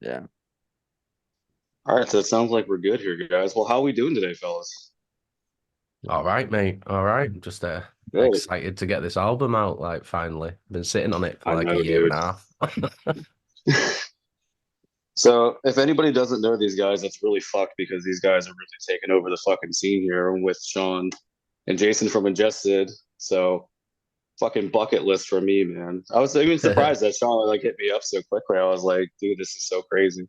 Yeah. All right, so it sounds like we're good here, guys. Well, how are we doing today, fellas? All right, mate. All right. Just Good. excited to get this album out, like finally. Been sitting on it for I like a know, year and dude. a half. So, if anybody doesn't know these guys, that's really fucked because these guys are really taking over the fucking scene here with Sean and Jason from Ingested. So, fucking bucket list for me, man. I was even surprised that Sean like hit me up so quickly. I was like, dude, this is so crazy.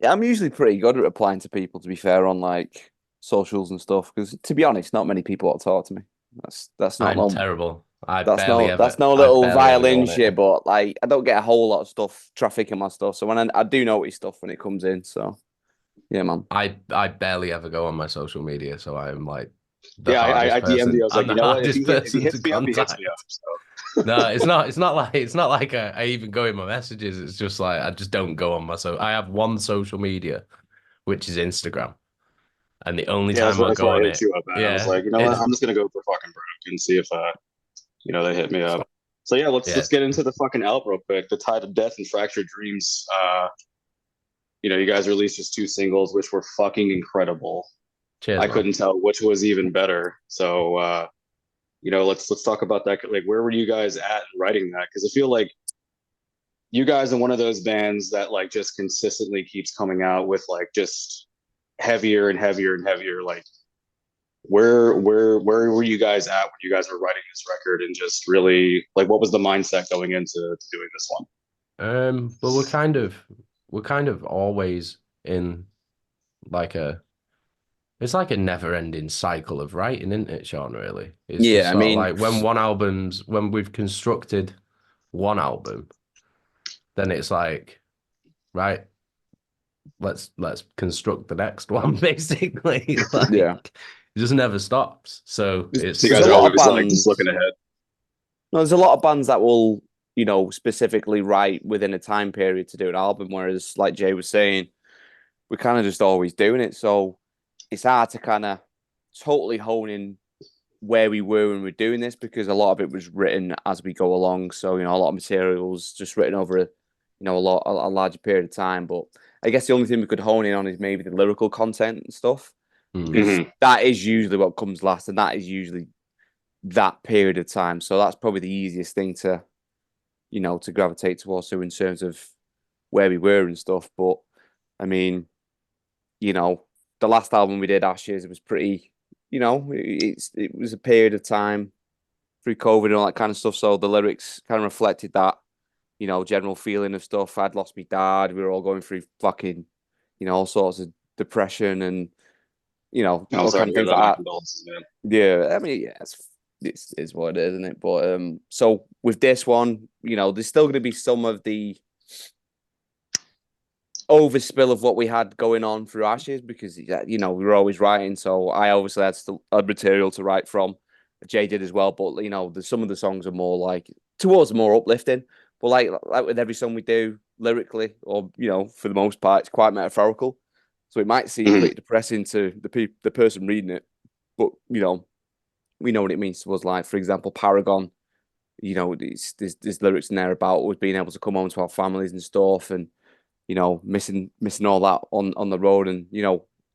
Yeah, I'm usually pretty good at replying to people, to be fair, on like socials and stuff. Because to be honest, not many people want to talk to me. That's not Mhm. no I that's know. not Terrible. that's no I little barely ever go violin on it. shit. But like, I don't get a whole lot of stuff traffic in my stuff. So when I do notice stuff when it comes in. So yeah, man. I barely ever go on my social media, so I'm like the Yeah, hardest I DM'd you. I person. was I'm like, the you know what? hardest If he person to hits me up, he hits me up. contact. So No, it's not like I even go in my messages. It's just like I just don't go on my I have one social media, which is Instagram, and the only yeah, time I that's go why I on hit it, you up at. I was yeah, like, you know what? it's I'm just gonna go for fucking broke and see if they hit me up. So yeah, let's yeah. get into the fucking album real quick. The Tide of Death and Fractured Dreams. You guys released just two singles, which were fucking incredible. Cheers, I man. couldn't tell which was even better. So let's talk about that. Like, where were you guys at in writing that? Because I feel like you guys are one of those bands that like just consistently keeps coming out with like just heavier and heavier and heavier. Like, where were you guys at when you guys were writing this record, and just really like what was the mindset going into doing this one? But we're kind of always in like a it's like a never-ending cycle of writing, isn't it, Sean? Really, it's just Yeah, I sort of mean, like when we've constructed one album, then it's like, right, let's construct the next one, basically. Like yeah. it just never stops. So So you it's guys are always like just looking ahead. no, there's a lot of bands that will, specifically write within a time period to do an album, whereas like Jay was saying, we're kind of just always doing it. So it's hard to kind of totally hone in where we were when we were doing this because a lot of it was written as we go along. So, a lot of materials just written over a larger period of time. But I guess the only thing we could hone in on is maybe the lyrical content and stuff, because Mm-hmm. that is usually what comes last, and that is usually that period of time. So that's probably the easiest thing to gravitate towards in terms of where we were and stuff. But I mean, you know, the last album we did, Ashes, was pretty, it was a period of time through COVID and all that kind of stuff. So the lyrics kind of reflected that, general feeling of stuff. I'd lost my dad. We were all going through fucking, all sorts of depression and, I'm all sorry kind to of hear things that. My like that. condolences, man. Yeah, I mean, yeah, it's is what it is, isn't it? But so with this one, there's still going to be some of the overspill of what we had going on through Ashes because we were always writing. So I obviously had still had material to write from. Jay did as well, but some of the songs are more like towards more uplifting. But like with every song we do lyrically, or for the most part, it's quite metaphorical. So it might seem Mm-hmm. pretty depressing to the person reading it, but we know what it means to us. Like for example, Paragon. There's lyrics in there about us being able to come home to our families and stuff, and missing all that on the road, and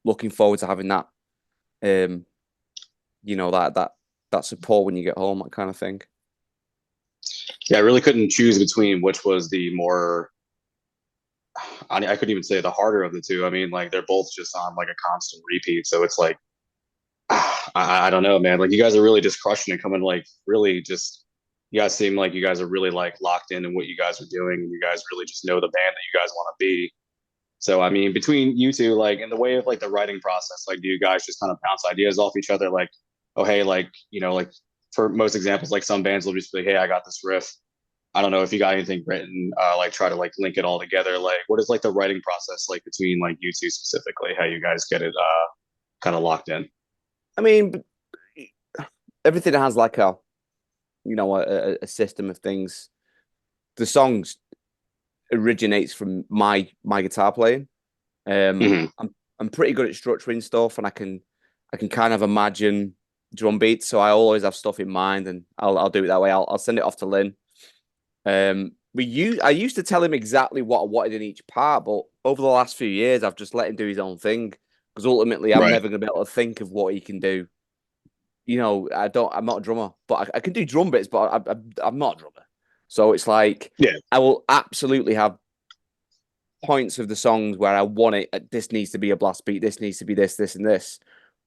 looking forward to having that, um, that support when you get home, that kind of thing. Yeah, I really couldn't choose between which was the more. I couldn't even say the harder of the two. I mean, like they're both just on like a constant repeat. So it's like I don't know, man. Like you guys are really just crushing it, coming like really just. You guys seem like you guys are really like locked in what you guys are doing, and you guys really just know the band that you guys want to be. So I mean, between you two, like in the way of like the writing process, like do you guys just kind of bounce ideas off each other? Like, oh hey, like like for most examples, like some bands will just be, hey, I got this riff. I don't know if you got anything written, like try to like link it all together. Like, what is like the writing process like between like you two specifically? How you guys get it kind of locked in? I mean, everything has like a system of things. The songs originates from my guitar playing. Mm-hmm. I'm pretty good at structuring stuff, and I can kind of imagine drum beats. So I always have stuff in mind, and I'll do it that way. I'll send it off to Lynn. I used to tell him exactly what I wanted in each part, but over the last few years, I've just let him do his own thing because ultimately, I'm Right. never gonna be able to think of what he can do. You know, I'm not a drummer, but I can do drum bits, but I'm not a drummer. So it's like Yeah. I will absolutely have points of the songs where I want it. This needs to be a blast beat. This needs to be this, and this.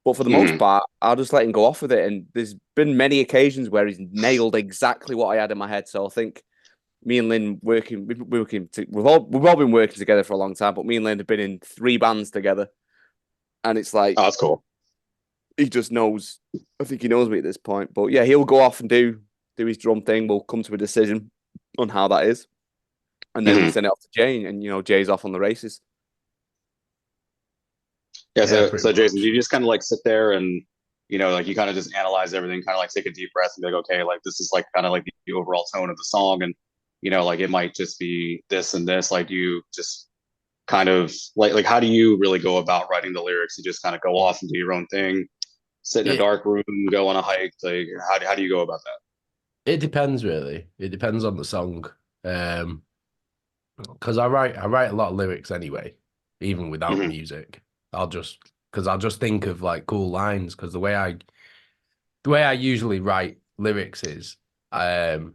But for the most Mhm. part, I'll just let him go off with it. And there's been many occasions where he's nailed exactly what I had in my head. So I think me and Lynn we've all been working together for a long time. But me and Lynn have been in 3 bands together, and it's like Oh, that's cool. he just knows. I think he knows me at this point. But yeah, he'll go off and do his drum thing. We'll come to a decision on how that is, and then we Mhm. send it off to Jay, and Jay's off on the races. Yeah. Yeah, So pretty Jason, do much. you just kind of like sit there and like you kind of just analyze everything, kind of like take a deep breath and be like, okay, like this is like kind of like the overall tone of the song, and like it might just be this and this. Like you just kind of like how do you really go about writing the lyrics? You just kind of go off and do your own thing, sit in a It dark room, go on a hike. Like how do you go about that? it depends really. It depends on the song. Because I write a lot of lyrics anyway, even without Hmm. music. I'll just think of like cool lines because the way I usually write lyrics is um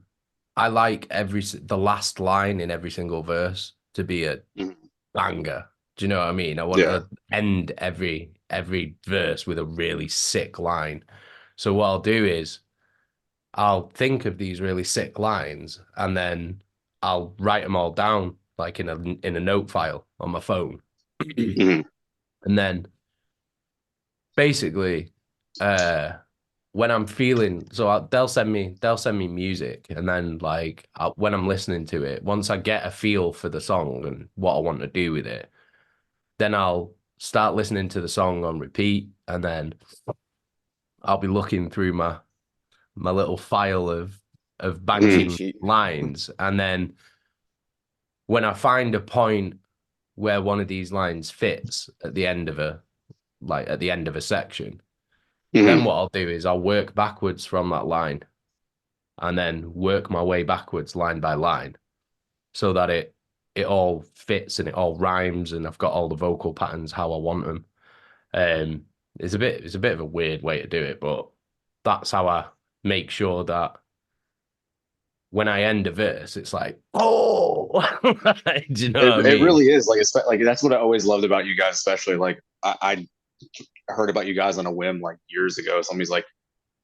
I like the last line in every single verse to be a Hmm. banger. Do you know what I mean? I want Yeah. to end every verse with a really sick line. So what I'll do is I'll think of these really sick lines and then I'll write them all down like in a note file on my phone. Hmm. And then basically when I'm feeling they'll send me music and then like when I'm listening to it, once I get a feel for the song and what I want to do with it, then I'll start listening to the song on repeat and then I'll be looking through my little file of Hmm. Cheat banging sheet. lines and then when I find a point where one of these lines fits at the end of a section, then Hmm. what I'll do is I'll work backwards from that line and then work my way backwards line by line so that it all fits and it all rhymes and I've got all the vocal patterns how I want them. Um, it's a bit of a weird way to do it, but that's how I make sure that when I end a verse, it's like, oh, do you know what I It mean? really is like it's like that's what I always loved about you guys, especially like I heard about you guys on a whim like years ago. Somebody's like,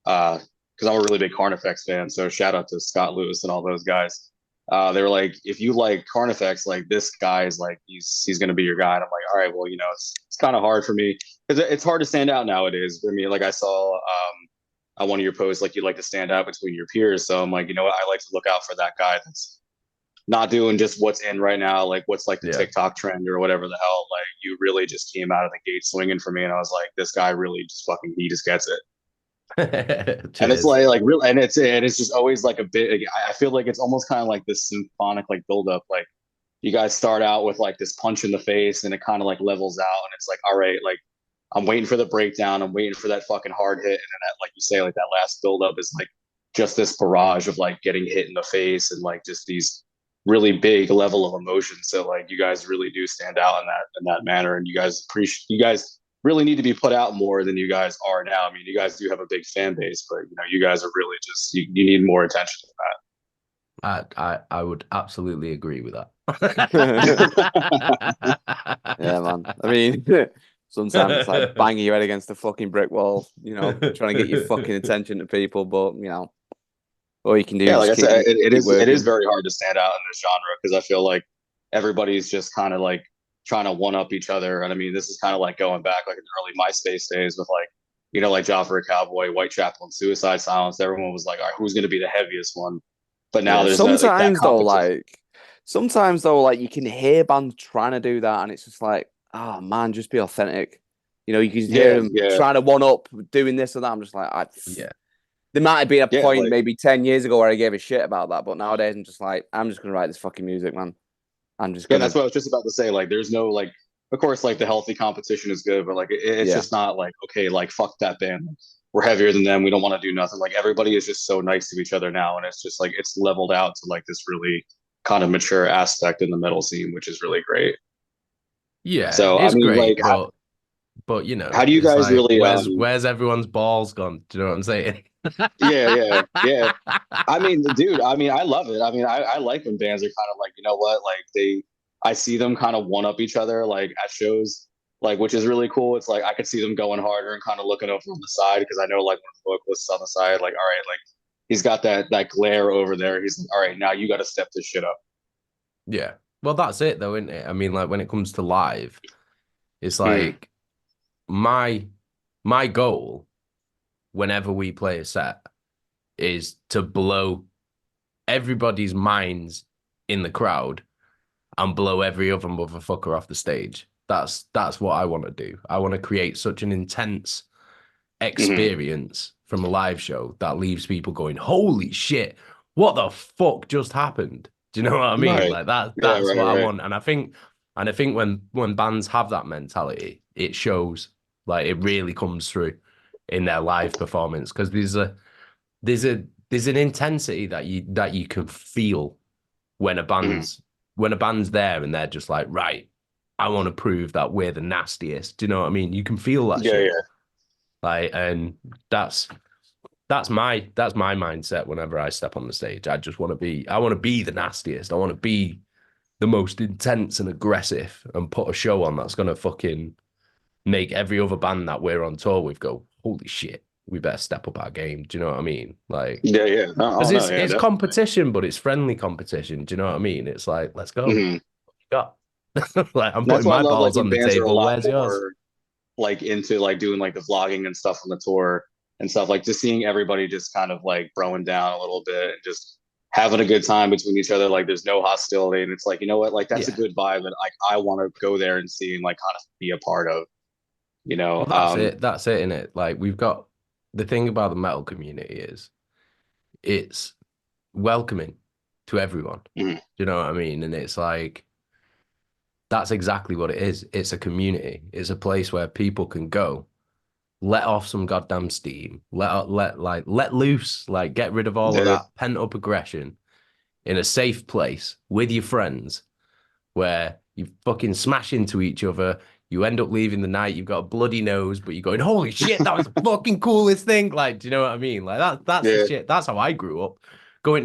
because I'm a really big Carnifex fan, so shout out to Scott Lewis and all those guys. They were like, if you like Carnifex, like this guy is like he's gonna be your guy. And I'm like, all right, well, it's kind of hard for me because it's hard to stand out nowadays. I mean, like I saw on one of your posts, like you like to stand out between your peers. So I'm like, you know what, I like to look out for that guy that's not doing just what's in right now, like what's like the Yeah. TikTok trend or whatever the hell. Like you really just came out of the gate swinging for me, and I was like, this guy really just fucking he just gets it. And it's Cheers. like real, and it's just always like a bit. Like, I feel like it's almost kind of like this symphonic like buildup. Like you guys start out with like this punch in the face, and it kind of like levels out, and it's like, all right, like I'm waiting for the breakdown, I'm waiting for that fucking hard hit, and then that, like you say, like that last buildup is like just this barrage of like getting hit in the face and like just these really big level of emotion. So like you guys really do stand out in that manner, and you guys really need to be put out more than you guys are now. I mean, you guys do have a big fan base, but you guys are really just you need more attention to I would absolutely agree with that. Yeah, man. I mean, sometimes it's like banging your head against a fucking brick wall, trying to get your fucking attention to people, but all you can do Yeah, is like just I said, it keep is working. very hard to stand out in this genre because I feel like everybody's just kind of like trying to one up each other. And I mean, this is kind of like going back like in the early MySpace days with like like Joffrey Cowboy, Whitechapel, and Suicide Silence. Everyone was like, all right, who's going to be the heaviest one? But now Yeah, there's that competition. sometimes though, like you can hear bands trying to do that, and it's just like, oh man, just be authentic. You can hear Yeah, them yeah, trying to one up, doing this or that. I'm just like, Yeah. there might have been a yeah. point Like maybe 10 years ago where I gave a shit about that, but nowadays I'm just like, I'm just gonna write this fucking music, man. I'm just yeah, that's gonna, what I was just about to say. Like, there's no like, of course, like the healthy competition is good, but like it's yeah, just not like okay, like fuck that band. We're heavier than them. We don't want to do nothing. Like everybody is just so nice to each other now, and it's just like it's leveled out to like this really kind of mature aspect in the metal scene, which is really great. Yeah, So I it's mean, like, great, but you know, how do you it's guys like really where's everyone's balls gone? Do you know what I'm saying? yeah. I mean, dude, I mean, I love it. I mean, I like when bands are kind of like, you know what, like I see them kind of one up each other, like at shows, like, which is really cool. It's like I could see them going harder and kind of looking over on the side because I know like one of the vocalists on the side, like, all right, like he's got that glare over there. He's like, all right, now you got to step this shit up. Yeah. Well, that's it though, isn't it? I mean, like when it comes to live, it's Mm, like my my goal whenever we play a set is to blow everybody's minds in the crowd and blow every other motherfucker off the stage. That's what I want to do. I want to create such an intense mhm. experience from a live show that leaves people going, "Holy shit, what the fuck just happened?" Do you know what I mean? Right. Like Yeah, that's what I right. want. And I think when bands have that mentality, it shows. Like it really comes through in their live performance because there's an intensity that you can feel when a Mhm. band's there and they're just like, right, I want to prove that we're the nastiest. Do you know what I mean? You can feel that Yeah, shit. yeah. Like, and that's my mindset whenever I step on the stage. I want to be the nastiest. I want to be the most intense and aggressive and put a show on that's gonna fucking make every other band that we're on tour with go, holy shit, we better step up our game. Do you know what I mean? Like, Yeah, yeah. because Oh no, yeah, it's definitely. competition, but it's friendly competition. Do you know what I mean? It's like, let's go. Mhm. Got like I'm And that's putting why I my love like balls when on the bands are a table. lot Where's yours? more like into like doing like the vlogging and stuff on the tour and stuff, like just seeing everybody just kind of like throwing down a little bit and just having a good time between each other. Like there's no hostility. And it's like, you know what, like that's a Yeah. good vibe that like I want to go there and see and like kind of be a part of, you know. Well, that's it. That's it, innit? Like we've got the thing about the metal community is it's welcoming to everyone. Mhm. Do you know what I mean? And it's like that's exactly what it is. It's a community. It's a place where people can go, let off some goddamn steam, let loose, like get rid of all of Yeah, that pent up aggression in a safe place with your friends where you fucking smash into each other. You end up leaving the night, you've got a bloody nose, but you're going, holy shit, that was the fucking coolest thing. Like, do you know what I mean? Like that's the yeah, shit. That's how I grew up. Going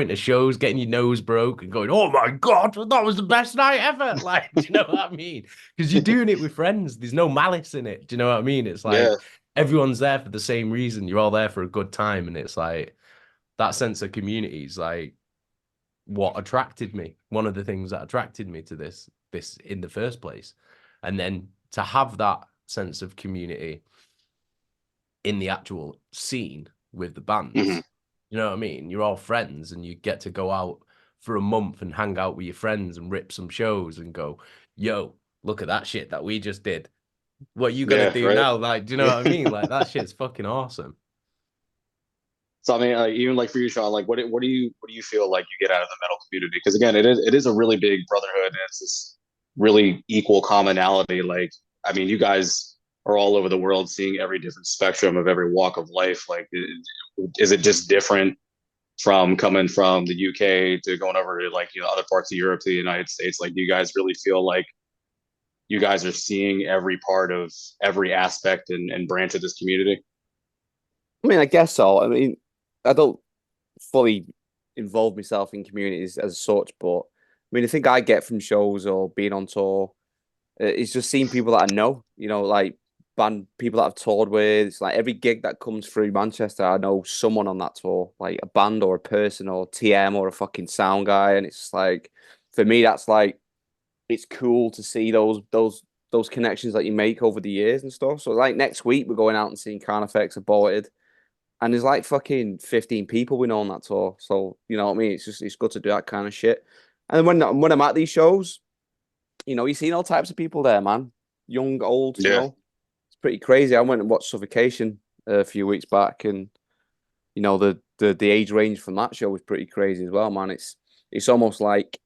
to shows, getting your nose broke and going, oh my God, that was the best night ever. Like, do you know what I mean? Because you're doing it with friends. There's no malice in it. Do you know what I mean? It's yeah. like everyone's there for the same reason. You're all there for a good time. And it's like that sense of community is like what attracted me. One of the things that attracted me to this in the first place. And then to have that sense of community in the actual scene with the Mhm. bands, you know what I mean? You're all friends and you get to go out for a month and hang out with your friends and rip some shows and go, yo, look at that shit that we just did. What you gonna Yeah, do right. now? Like, do you know what I mean? Like that shit's fucking awesome. So I mean, like, even like for you, Sean, like what do you feel like you get out of the metal community? Because again, it is a really big brotherhood, and it's this really equal commonality. Like, I mean, you guys are all over the world, seeing every different spectrum of every walk of life. Like, is it just different from coming from the UK to going over to like other parts of Europe to the United States? Like, do you guys really feel like you guys are seeing every part of every aspect and branch of this community? I mean, I guess so. I mean, I don't fully involve myself in communities as such, but I mean, the thing I get from shows or being on tour is just seeing people that I know, like band people that I've toured with. It's like every gig that comes through Manchester, I know someone on that tour, like a band or a person or TM or a fucking sound guy. And it's like, for me, that's like, it's cool to see those connections that you make over the years and stuff. So like next week, we're going out and seeing Carnifex Aborted. And there's like fucking 15 people we know on that tour. So, you know what I mean? It's good to do that kind of shit. And when I'm at these shows, you're seeing all types of people there, man. Young, old, Yeah, It's pretty crazy. I went and watched Suffocation a few weeks back, and the age range from that show was pretty crazy as well, man. It's almost like,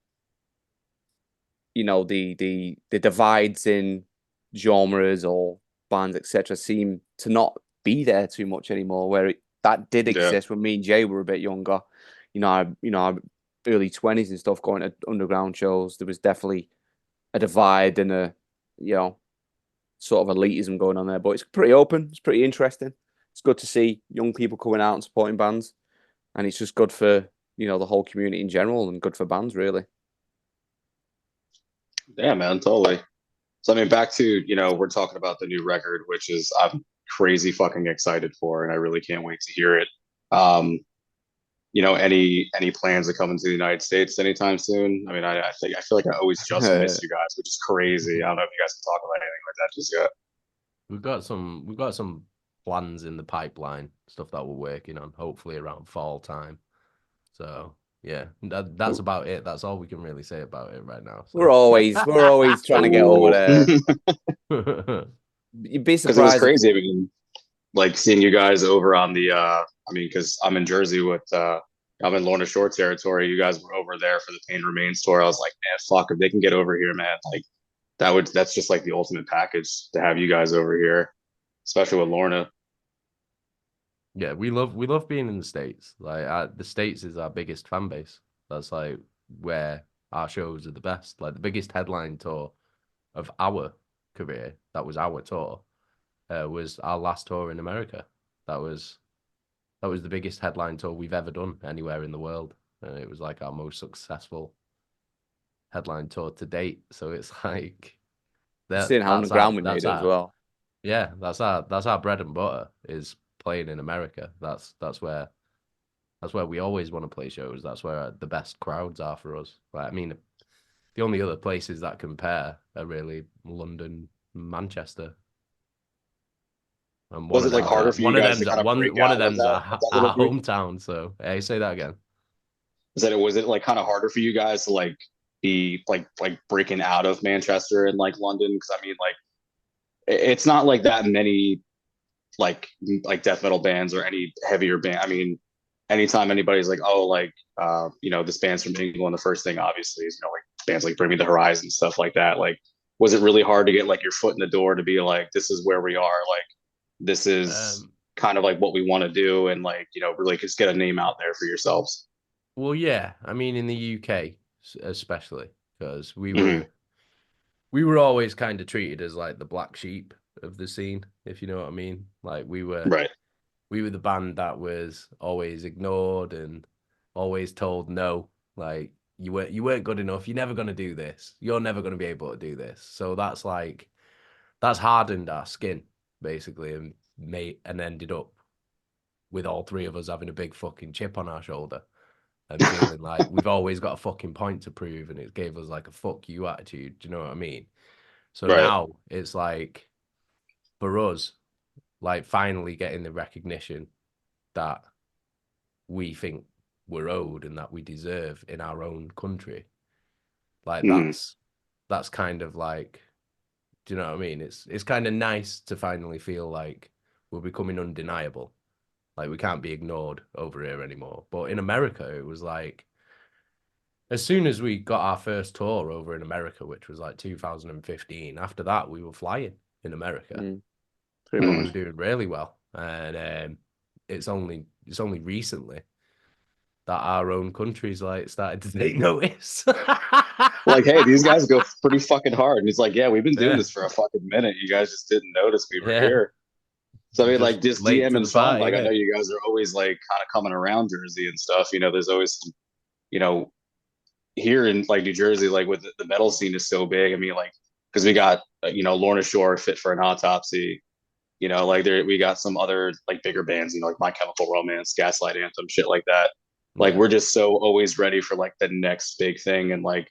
the divides in genres or bands, etc., seem to not be there too much anymore, where that did yeah, exist when me and Jay were a bit younger. I early 20s and stuff going to underground shows. There was definitely a divide and a, you know, sort of elitism going on there. But it's pretty open. It's pretty interesting. It's good to see young people coming out and supporting bands, and it's just good for, you know, the whole community in general and good for bands, really. Yeah, man, totally. So I mean, back to, you know, we're talking about the new record, which is I'm crazy fucking excited for, and I really can't wait to hear it. You know, any plans to come into the United States anytime soon? I mean, I think I feel like I always just miss you guys, which is crazy. I don't know if you guys can talk about anything like that just yet. We've got some plans in the pipeline, stuff that we're working on, hopefully around fall time. So yeah, that's about it. That's all we can really say about it right now. So. We're always trying to get over there. You'd be surprised. Because it was crazy. I mean, like seeing you guys over on the I mean, because I'm in Jersey with I'm in Lorna Shore territory. You guys were over there for the Pain Remains tour. I was like, man, fuck, if they can get over here, man, like that's just like the ultimate package to have you guys over here, especially with Lorna. Yeah, we love being in the States. Like the States is our biggest fan base. That's like where our shows are the best. Like the biggest headline tour of our career, that was our tour, was our last tour in America. That was the biggest headline tour we've ever done anywhere in the world. It was like our most successful headline tour to date. So it's like seeing how underground we made it as well. Yeah, that's our bread and butter, is playing in America. That's where we always want to play shows. That's where the best crowds are for us. Like, I mean, the only other places that compare are really London, Manchester. And was it like harder for you guys to kind of break out? One of them's our hometown. So hey, say that again. Was it like kind of harder for you guys to like be like breaking out of Manchester and like London? Because I mean, like it's not like that many like death metal bands or any heavier band. I mean, anytime anybody's like, oh, like you know, this band's from England, the first thing obviously is, you know, like bands like Bring Me the Horizon, stuff like that. Like, was it really hard to get like your foot in the door to be like, this is where we are, like this is kind of like what we want to do, and like, you know, really just get a name out there for yourselves? Well, yeah, I mean, in the UK especially, because we were always kind of treated as like the black sheep of the scene, if you know what I mean. Like we were the band that was always ignored and always told no, like you weren't good enough, you're never going to do this, you're never going to be able to do this. So that's hardened our skin basically, and ended up with all three of us having a big fucking chip on our shoulder and feeling like we've always got a fucking point to prove, and it gave us like a fuck you attitude. Do you know what I mean? So now it's like, for us, like finally getting the recognition that we think we're owed and that we deserve in our own country. Like that's kind of like, do you know what I mean? It's kind of nice to finally feel like we're becoming undeniable. Like we can't be ignored over here anymore. But in America, it was like, as soon as we got our first tour over in America, which was like 2015, after that we were flying in America. We were doing really well, and it's only recently that our own country's like started to take notice. Like, hey, these guys go pretty fucking hard, and it's like, yeah, we've been doing this for a fucking minute. You guys just didn't notice we were here. So I mean, like this DM and fun. Like I know you guys are always like kind of coming around Jersey and stuff. You know, there's always, you know, here in like New Jersey, like with the metal scene is so big. I mean, like because we got you know, Lorna Shore, Fit for an Autopsy. You know, like we got some other like bigger bands, you know, like My Chemical Romance, Gaslight Anthem, shit like that. Like we're just so always ready for like the next big thing. And like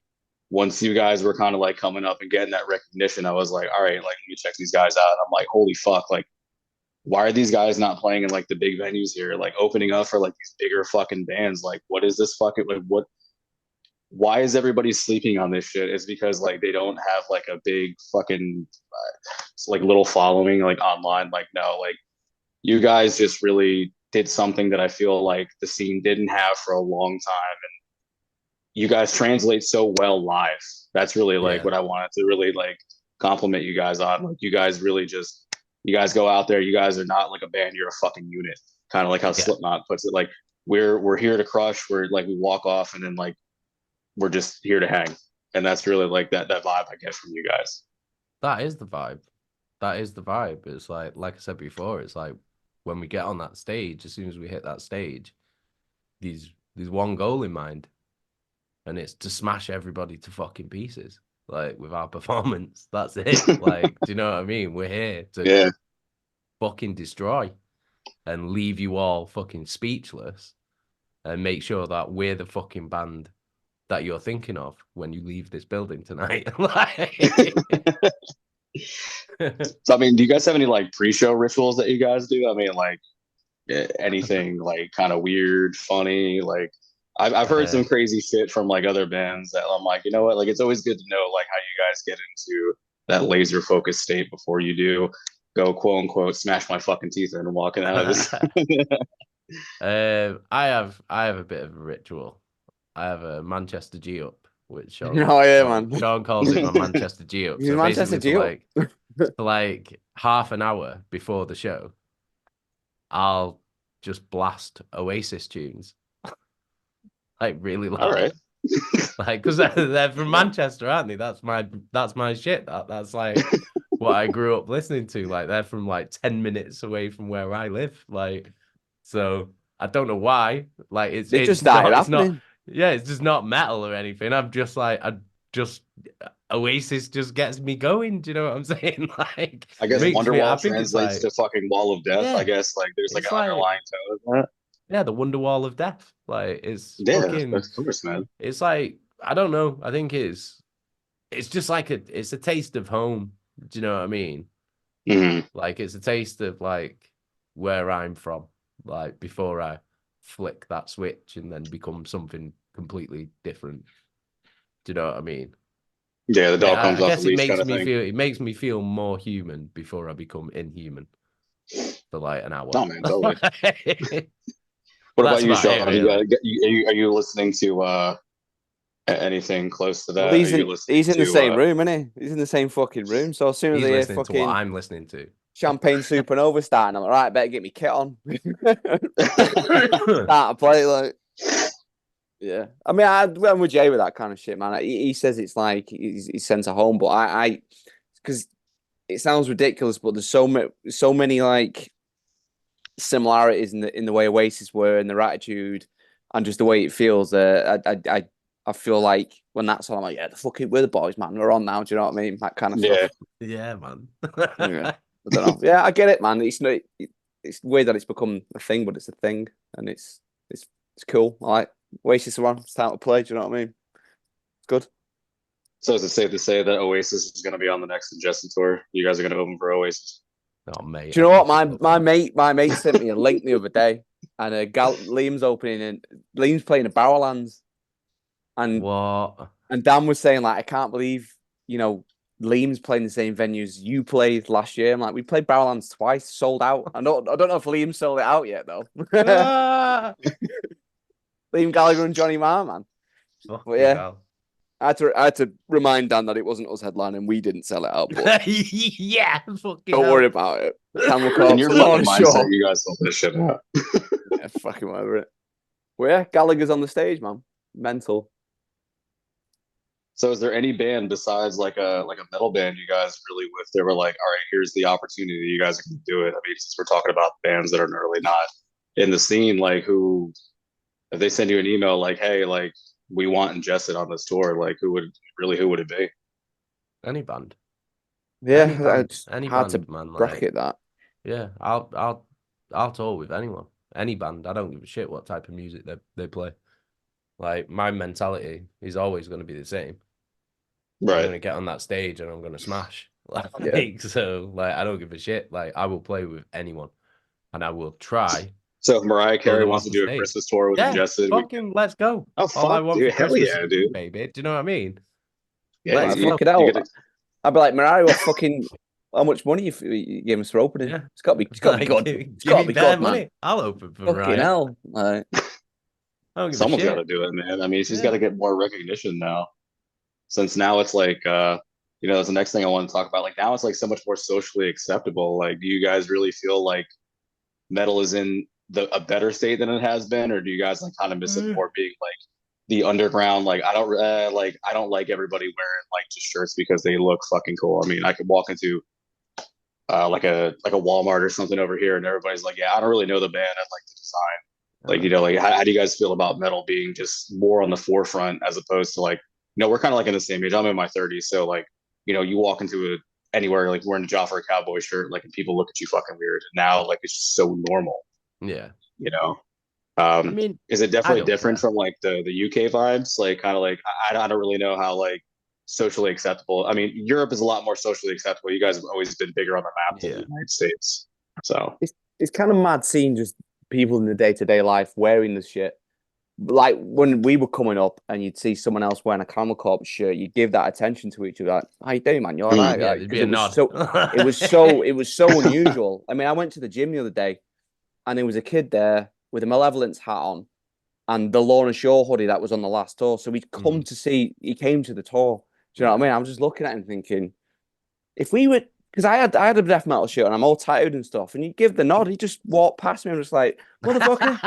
once you guys were kind of like coming up and getting that recognition, I was like, all right, like let me check these guys out. And I'm like, holy fuck, like why are these guys not playing in like the big venues here, like opening up for like these bigger fucking bands? Like what is this fucking like what? Why is everybody sleeping on this shit? It's because like they don't have like a big fucking like little following like online. Like no, like you guys just really did something that I feel like the scene didn't have for a long time, and you guys translate so well live. That's really like what I wanted to really like compliment you guys on. Like you guys really just, you guys go out there, you guys are not like a band, you're a fucking unit. Kind of like how Slipknot puts it. Like we're here to crush. We're like we walk off and then like we're just here to hang. And that's really like that vibe I get from you guys. That is the vibe. That is the vibe. It's like I said before, it's like when we get on that stage, as soon as we hit that stage, there's one goal in mind, and it's to smash everybody to fucking pieces. Like with our performance, that's it. Like, do you know what I mean? We're here to fucking destroy and leave you all fucking speechless, and make sure that we're the fucking band that you're thinking of when you leave this building tonight. So, I mean, do you guys have any like pre-show rituals that you guys do? I mean, like anything like kind of weird, funny? Like, I've heard some crazy shit from like other bands that I'm like, you know what? Like, it's always good to know like how you guys get into that laser focused state before you do go quote unquote smash my fucking teeth in and walking out of this. I have a bit of a ritual. I have a Manchester G up, which Sean, man. Sean calls it my Manchester G up. He's So Manchester basically, G up. for like half an hour before the show, I'll just blast Oasis tunes, like really loud. All right. Like, because they're from Manchester, aren't they? That's my shit. That's like what I grew up listening to. Like, they're from like 10 minutes away from where I live. Like, so I don't know why. Like, it's just started not, it's not. happening. Yeah, it's just not metal or anything. I'm just like, Oasis just gets me going. Do you know what I'm saying? Like, I guess makes me, I Wonderwall think it's translates like, to fucking wall of death. Yeah. I guess like there's like It's an like- underlying tone of that. yeah, the Wonderwall of Death. Like, it's Yeah, fucking, of course, man. it's like, I don't know. I think it's just like it's a taste of home. Do you know what I mean? Mhm. Like, it's a taste of like where I'm from. Like, before I flick that switch and then become something completely different. Do you know what I mean? Yeah, the dog comes I off guess the it leash makes kind of me thing. feel. It makes me feel more human before I become inhuman for like an hour. No, man, totally. What That's about you, about it, Sean? really. Are you listening to anything close to that? Well, Are you listening he's in the to, same room, isn't he? He's in the same fucking room. So as soon as He's I hear listening to what fucking I'm listening to. Champagne Supernova starting, I'm like, right, better get me kit on. Start to play, like, yeah. I mean, I'm with Jay with that kind of shit, man. He says it's like he's sent to home, but I because it sounds ridiculous, but there's so many like similarities in the way Oasis were and their attitude and just the way it feels. I feel like when that's on, I'm like, yeah, we're the boys, man. We're on now. Do you know what I mean? That kind of stuff. Yeah, man. Yeah. I don't know. Yeah, I get it, man. It's weird that it's become a thing, but it's a thing, and it's cool. I like Oasis are on. It's time to play. Do you know what I mean? It's good. So is it safe to say that Oasis is going to be on the next Ingested tour? You guys are going to open for Oasis? Oh, mate. Do you know what? My mate sent me a link the other day, and Liam's opening and Liam's playing a Barrowlands, and What? and Dan was saying like, I can't believe Liam's playing the same venues you played last year. I'm like, we played Barrowlands twice, sold out. I don't know if Liam sold it out yet though. Liam Gallagher and Johnny Marr, man. But yeah, Hell. I had to remind Dan that it wasn't us headlining. We didn't sell it out. But Yeah, don't worry about it. Camel Corpse In your on fucking the mindset, show. you guys sold this shit out. Yeah, fucking whatever it. Well, yeah, Gallagher's on the stage, man. Mental. So is there any band besides like a metal band you guys really with? They were like, all right, here's the opportunity. You guys can do it. I mean, since we're talking about bands that are really not in the scene, like who, if they send you an email like, hey, like we want Ingested on this tour, like who would it be? Any band. Yeah, it's Any hard band, to man. Like, bracket that. yeah, I'll tour with anyone. Any band. I don't give a shit what type of music they play. Like, my mentality is always going to be the same. I'm Right. going to get on that stage and I'm going to smash. Like, Yeah. so, like, I don't give a shit. Like, I will play with anyone, and I will try. So if Mariah Carey them wants to off do the a stage. Christmas tour with Yeah, Ingested, fucking let's go. Oh, All I fuck, want dude. for Hell Christmas yeah, is dude. you, baby. Do you know what I mean? Yeah, Let's you, Fuck it you out. get it. I'd be like, Mariah, what fucking how much money you gave us for opening? Yeah. It's gotta be Like, good. give It's gotta me be bare good, man. money. I'll open for Fucking Mariah. hell. Like, I don't give Someone's a got shit. to do it, man. I mean, she's Yeah. got to get more recognition now. Since now it's like, that's the next thing I want to talk about. Like now it's like so much more socially acceptable. Like, do you guys really feel like metal is in a better state than it has been, or do you guys like kind of miss it more being like the underground. Like I don't like everybody wearing like just shirts because they look fucking cool. I mean, I could walk into like a Walmart or something over here, and everybody's like, yeah, I don't really know the band. I'd like the design. Like, you know, like how do you guys feel about metal being just more on the forefront as opposed to like, you know, we're kind of like in the same age. I'm in my 30s, so like, you know, you walk into anywhere like wearing a Jaffa Cowboy shirt, like, and people look at you fucking weird. And now, like, it's just so normal. Yeah. You know, I mean, is it I definitely don't different care. from like the UK vibes? Like, kind of like I don't really know how like socially acceptable. I mean, Europe is a lot more socially acceptable. You guys have always been bigger on the map than the Yeah. United States. So It's kind of mad seeing just people in the day-to-day life wearing the shit. Like when we were coming up and you'd see someone else wearing a Camel Corp shirt, you'd give that attention to each other. Like, how you doing, man? You all right? Yeah, Like, there'd 'cause be a it was nod. so it was so unusual. I mean, I went to the gym the other day and there was a kid there with a Malevolence hat on and the Lorna Shore hoodie that was on the last tour. So he came to the tour. Do you know what I mean? I'm just looking at him thinking, if we were, because I had a death metal shirt and I'm all tattooed and stuff, and you give the nod, he just walked past me. I'm just like, motherfucker,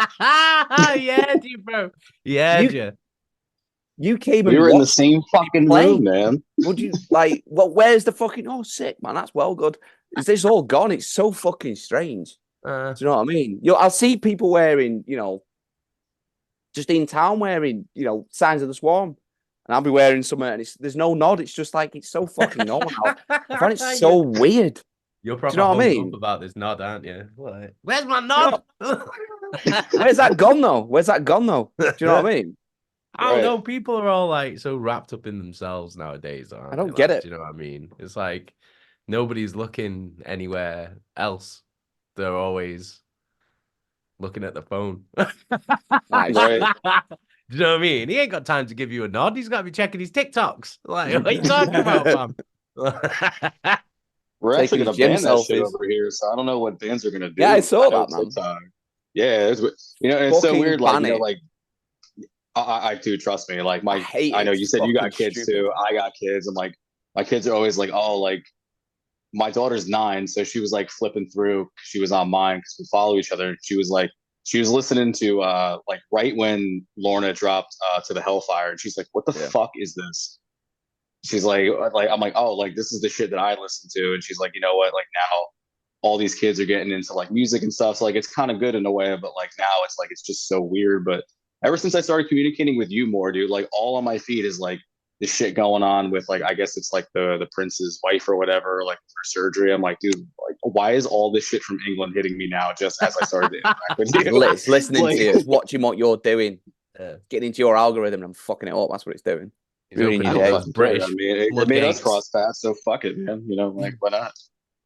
Yeah, you bro. Yeah, you you. you came we and were in the watched same me fucking room, play. man. Would you like? Well, where's the fucking? Oh, sick man, that's well good. Is this all gone? It's so fucking strange. Do you know what I mean? I'll see people wearing, just in town wearing, signs of the swarm. And I'll be wearing something and there's no nod. It's just like, it's so fucking normal now. I find it so weird. You're Do you proper know what I hung mean? up about this nod, aren't you? Like, where's my You nod? Where's that gone though? Where's that gone though? Do you know what I mean? I don't know. People are all like so wrapped up in themselves nowadays, I aren't they, don't get lads? it. Do you know what I mean? It's like nobody's looking anywhere else. They're always looking at the phone. Nice. Right. Do you know what I mean? He ain't got time to give you a nod. He's got to be checking his TikToks. Like, what are you talking about, fam? We're actually Taking gonna his gym ban that shit selfies. over here, so I don't know what bans are gonna do. Yeah, I saw know that, man. TikTok. Yeah, it's so Fucking weird. Like, ban it. like I do, trust me. Like I hate I it. know you It's said you got fucking kids stupid. too. I got kids, and like my kids are always like, oh, like my daughter's 9, so she was like flipping through. She was on mine because we follow each other. And she was like, she was listening to like right when Lorna dropped to the Hellfire, and she's like, what the fuck is this? She's like I'm like, oh, like this is the shit that I listen to. And she's like, you know what, like now all these kids are getting into like music and stuff, so like it's kind of good in a way, but like now it's like it's just so weird. But ever since I started communicating with you more, dude, like all on my feed is like this shit going on with like, I guess it's like the prince's wife or whatever, like her surgery. I'm like, dude, like why is all this shit from England hitting me now just as I started to interact with you? It's listening like, to you. It's watching what you're doing. Yeah. Getting into your algorithm and fucking it up. That's what it's doing. He's Ruining opening your up day. those British I mean, it made us floodgates. cross paths, so fuck it, man. You know, like why not?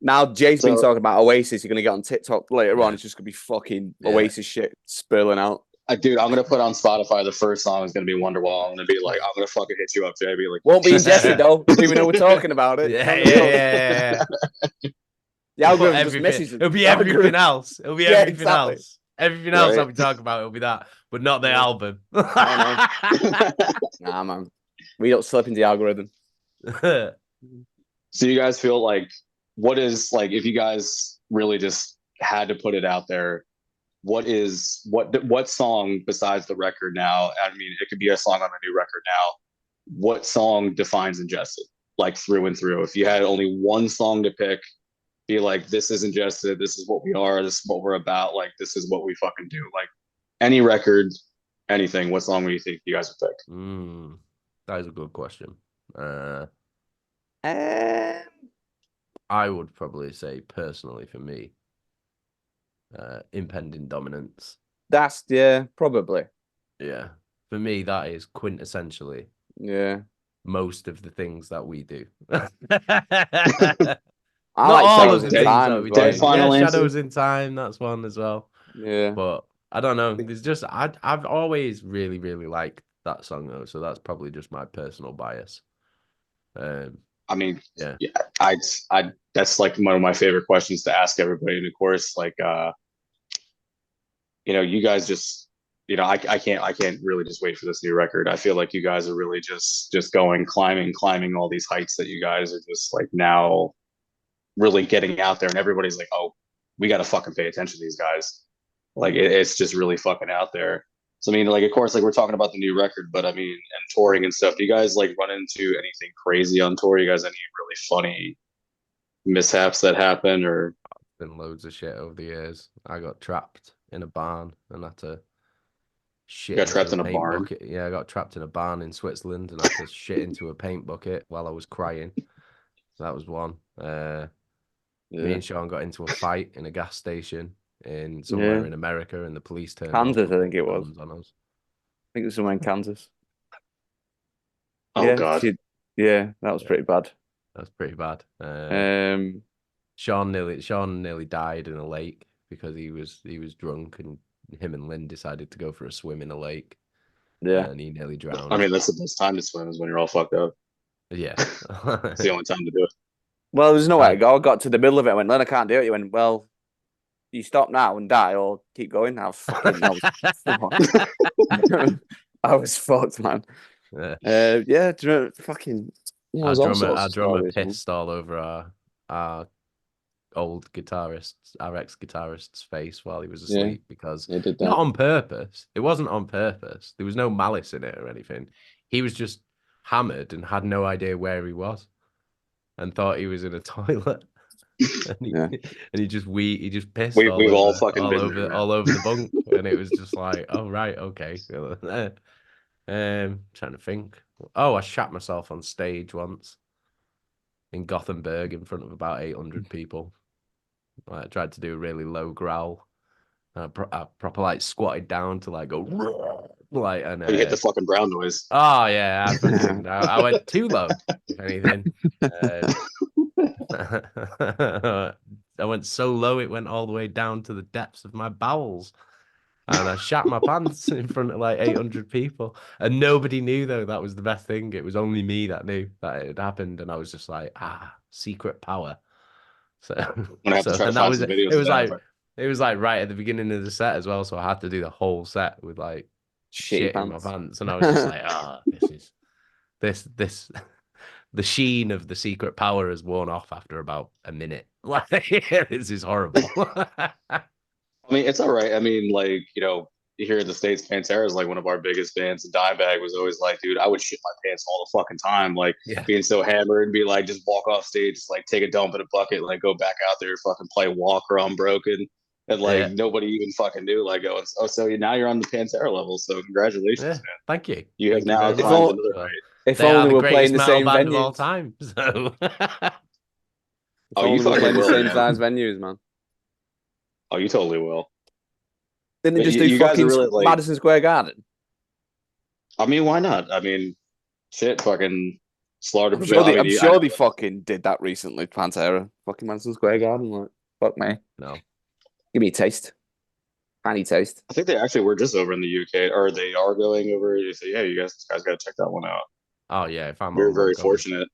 Now Jay's been So- talking about Oasis. You're gonna get on TikTok later on. It's just gonna be fucking Oasis shit spilling out. Dude, I'm gonna put on Spotify. The first song is gonna be Wonderwall. I'm gonna be like, I'm gonna fucking hit you up, Jay. Be like, Won't be ingested though. If even though we're talking about it. Yeah. The algorithm just Everything. misses. It'll be everything else. It'll be Yeah, everything exactly. else. Everything else Right. I'll be talking about, it'll be that, but not the Yeah. album. Nah, man. We don't slip into the algorithm. So you guys feel like, what is like, if you guys really just had to put it out there, what song besides the record now? I mean, it could be a song on the new record now. What song defines Ingested, like through and through? If you had only one song to pick, be like, this is Ingested, this is what we are, this is what we're about, like this is what we fucking do. Like any record, anything, what song do you think you guys would pick? That is a good question. Um, I would probably say personally for me, Impending Dominance. That's probably. Yeah. For me, that is quintessentially most of the things that we do. I Not like all Shadows of the in things Time that as we well. do. Final Yeah, Answer. Shadows in Time, that's one as well. Yeah. But I don't know. There's just I've always really, really liked that song though, so that's probably just my personal bias. I mean, yeah, I that's like one of my favorite questions to ask everybody. And of course, like, you know, you guys just, you know, I can't really just wait for this new record. I feel like you guys are really just going, climbing all these heights that you guys are just like now really getting out there, and everybody's like, oh, we got to fucking pay attention to these guys. Like it's just really fucking out there. So I mean, like, of course, like we're talking about the new record, but I mean, and touring and stuff. Do you guys like run into anything crazy on tour? You guys any really funny mishaps that happen, or Been loads of shit over the years. I got trapped in a barn and had to shit got into trapped a in a paint barn? bucket. Yeah, I got trapped in a barn in Switzerland and had to shit into a paint bucket while I was crying. That was one. Me Yeah. and Sean got into a fight in a gas station in Yeah. somewhere in America, and the police turned Kansas, up I and think it put was. guns on us. I think it was somewhere in Kansas. Oh Yeah, God. yeah, that was Yeah. pretty bad. That's pretty bad. Um, Sean nearly died in a lake because he was drunk, and him and Lynn decided to go for a swim in a lake, yeah. and he nearly drowned. I mean, that's the best time to swim is when you're all fucked up. Yeah. It's the only time to do it. Well, there's nowhere to I- go. I got to the middle of it and went, Len, I can't do it. You went, well, you stop now and die or keep going. I was I was fucked, man. Yeah, do you know, fucking. Yeah, Our there's all drummer, sorts our of drummer stories, man. pissed all over our old guitarist, our ex-guitarist's face while he was Yeah, asleep because They did not that. on purpose. It wasn't on purpose. There was no malice in it or anything. He was just hammered and had no idea where he was and thought he was in a toilet. And he, Yeah. and he just pissed We've all fucking been there, man. all over the bunk, and it was just like, oh right, okay. Trying to think. Oh, I shat myself on stage once in Gothenburg in front of about 800 people. I tried to do a really low growl. I proper like squatted down to like go like, and Oh, you hit the fucking brown noise. oh yeah, I went too low, if anything. I went so low it went all the way down to the depths of my bowels, and I shat my pants in front of like 800 people, and nobody knew though. That was the best thing. It was only me that knew that it had happened, and I was just like, secret power. So, I'm gonna have to try to and that find was some videos it. of that. It was like right at the beginning of the set as well, so I had to do the whole set with like shit in my pants, and I was just like, this the sheen of the secret power has worn off after about a minute. Like, this is horrible. I mean, it's all right. I mean, like, you know, here in the States, Pantera is like one of our biggest bands, and Dimebag was always like, dude, I would shit my pants all the fucking time, like Yeah. being so hammered and be like, just walk off stage, just like take a dump in a bucket, like go back out there, fucking play Walk or Unbroken, and like Yeah. nobody even fucking knew, like, oh, so now you're on the Pantera level, so congratulations, Yeah, man. thank you. You have Thank now very climbed much. another height. If They are only the we're playing greatest the metal same band of all venues. time. So, If Oh, you only we're fucking playing the will, same man. size venues, man. Oh, you totally will. Didn't they But just do you guys fucking are really like, Madison Square Garden? I mean, why not? I mean, shit, fucking slaughter. I'm sure they, I I'm mean, sure they fucking did that recently. Pantera, fucking Madison Square Garden, like, fuck me. no. Give me a taste. Tiny taste. I think they actually were just over in the UK, or they are going over. You say, yeah, you guys got to check that one out. Oh yeah, if I'm Very, over, very I'm going. fortunate.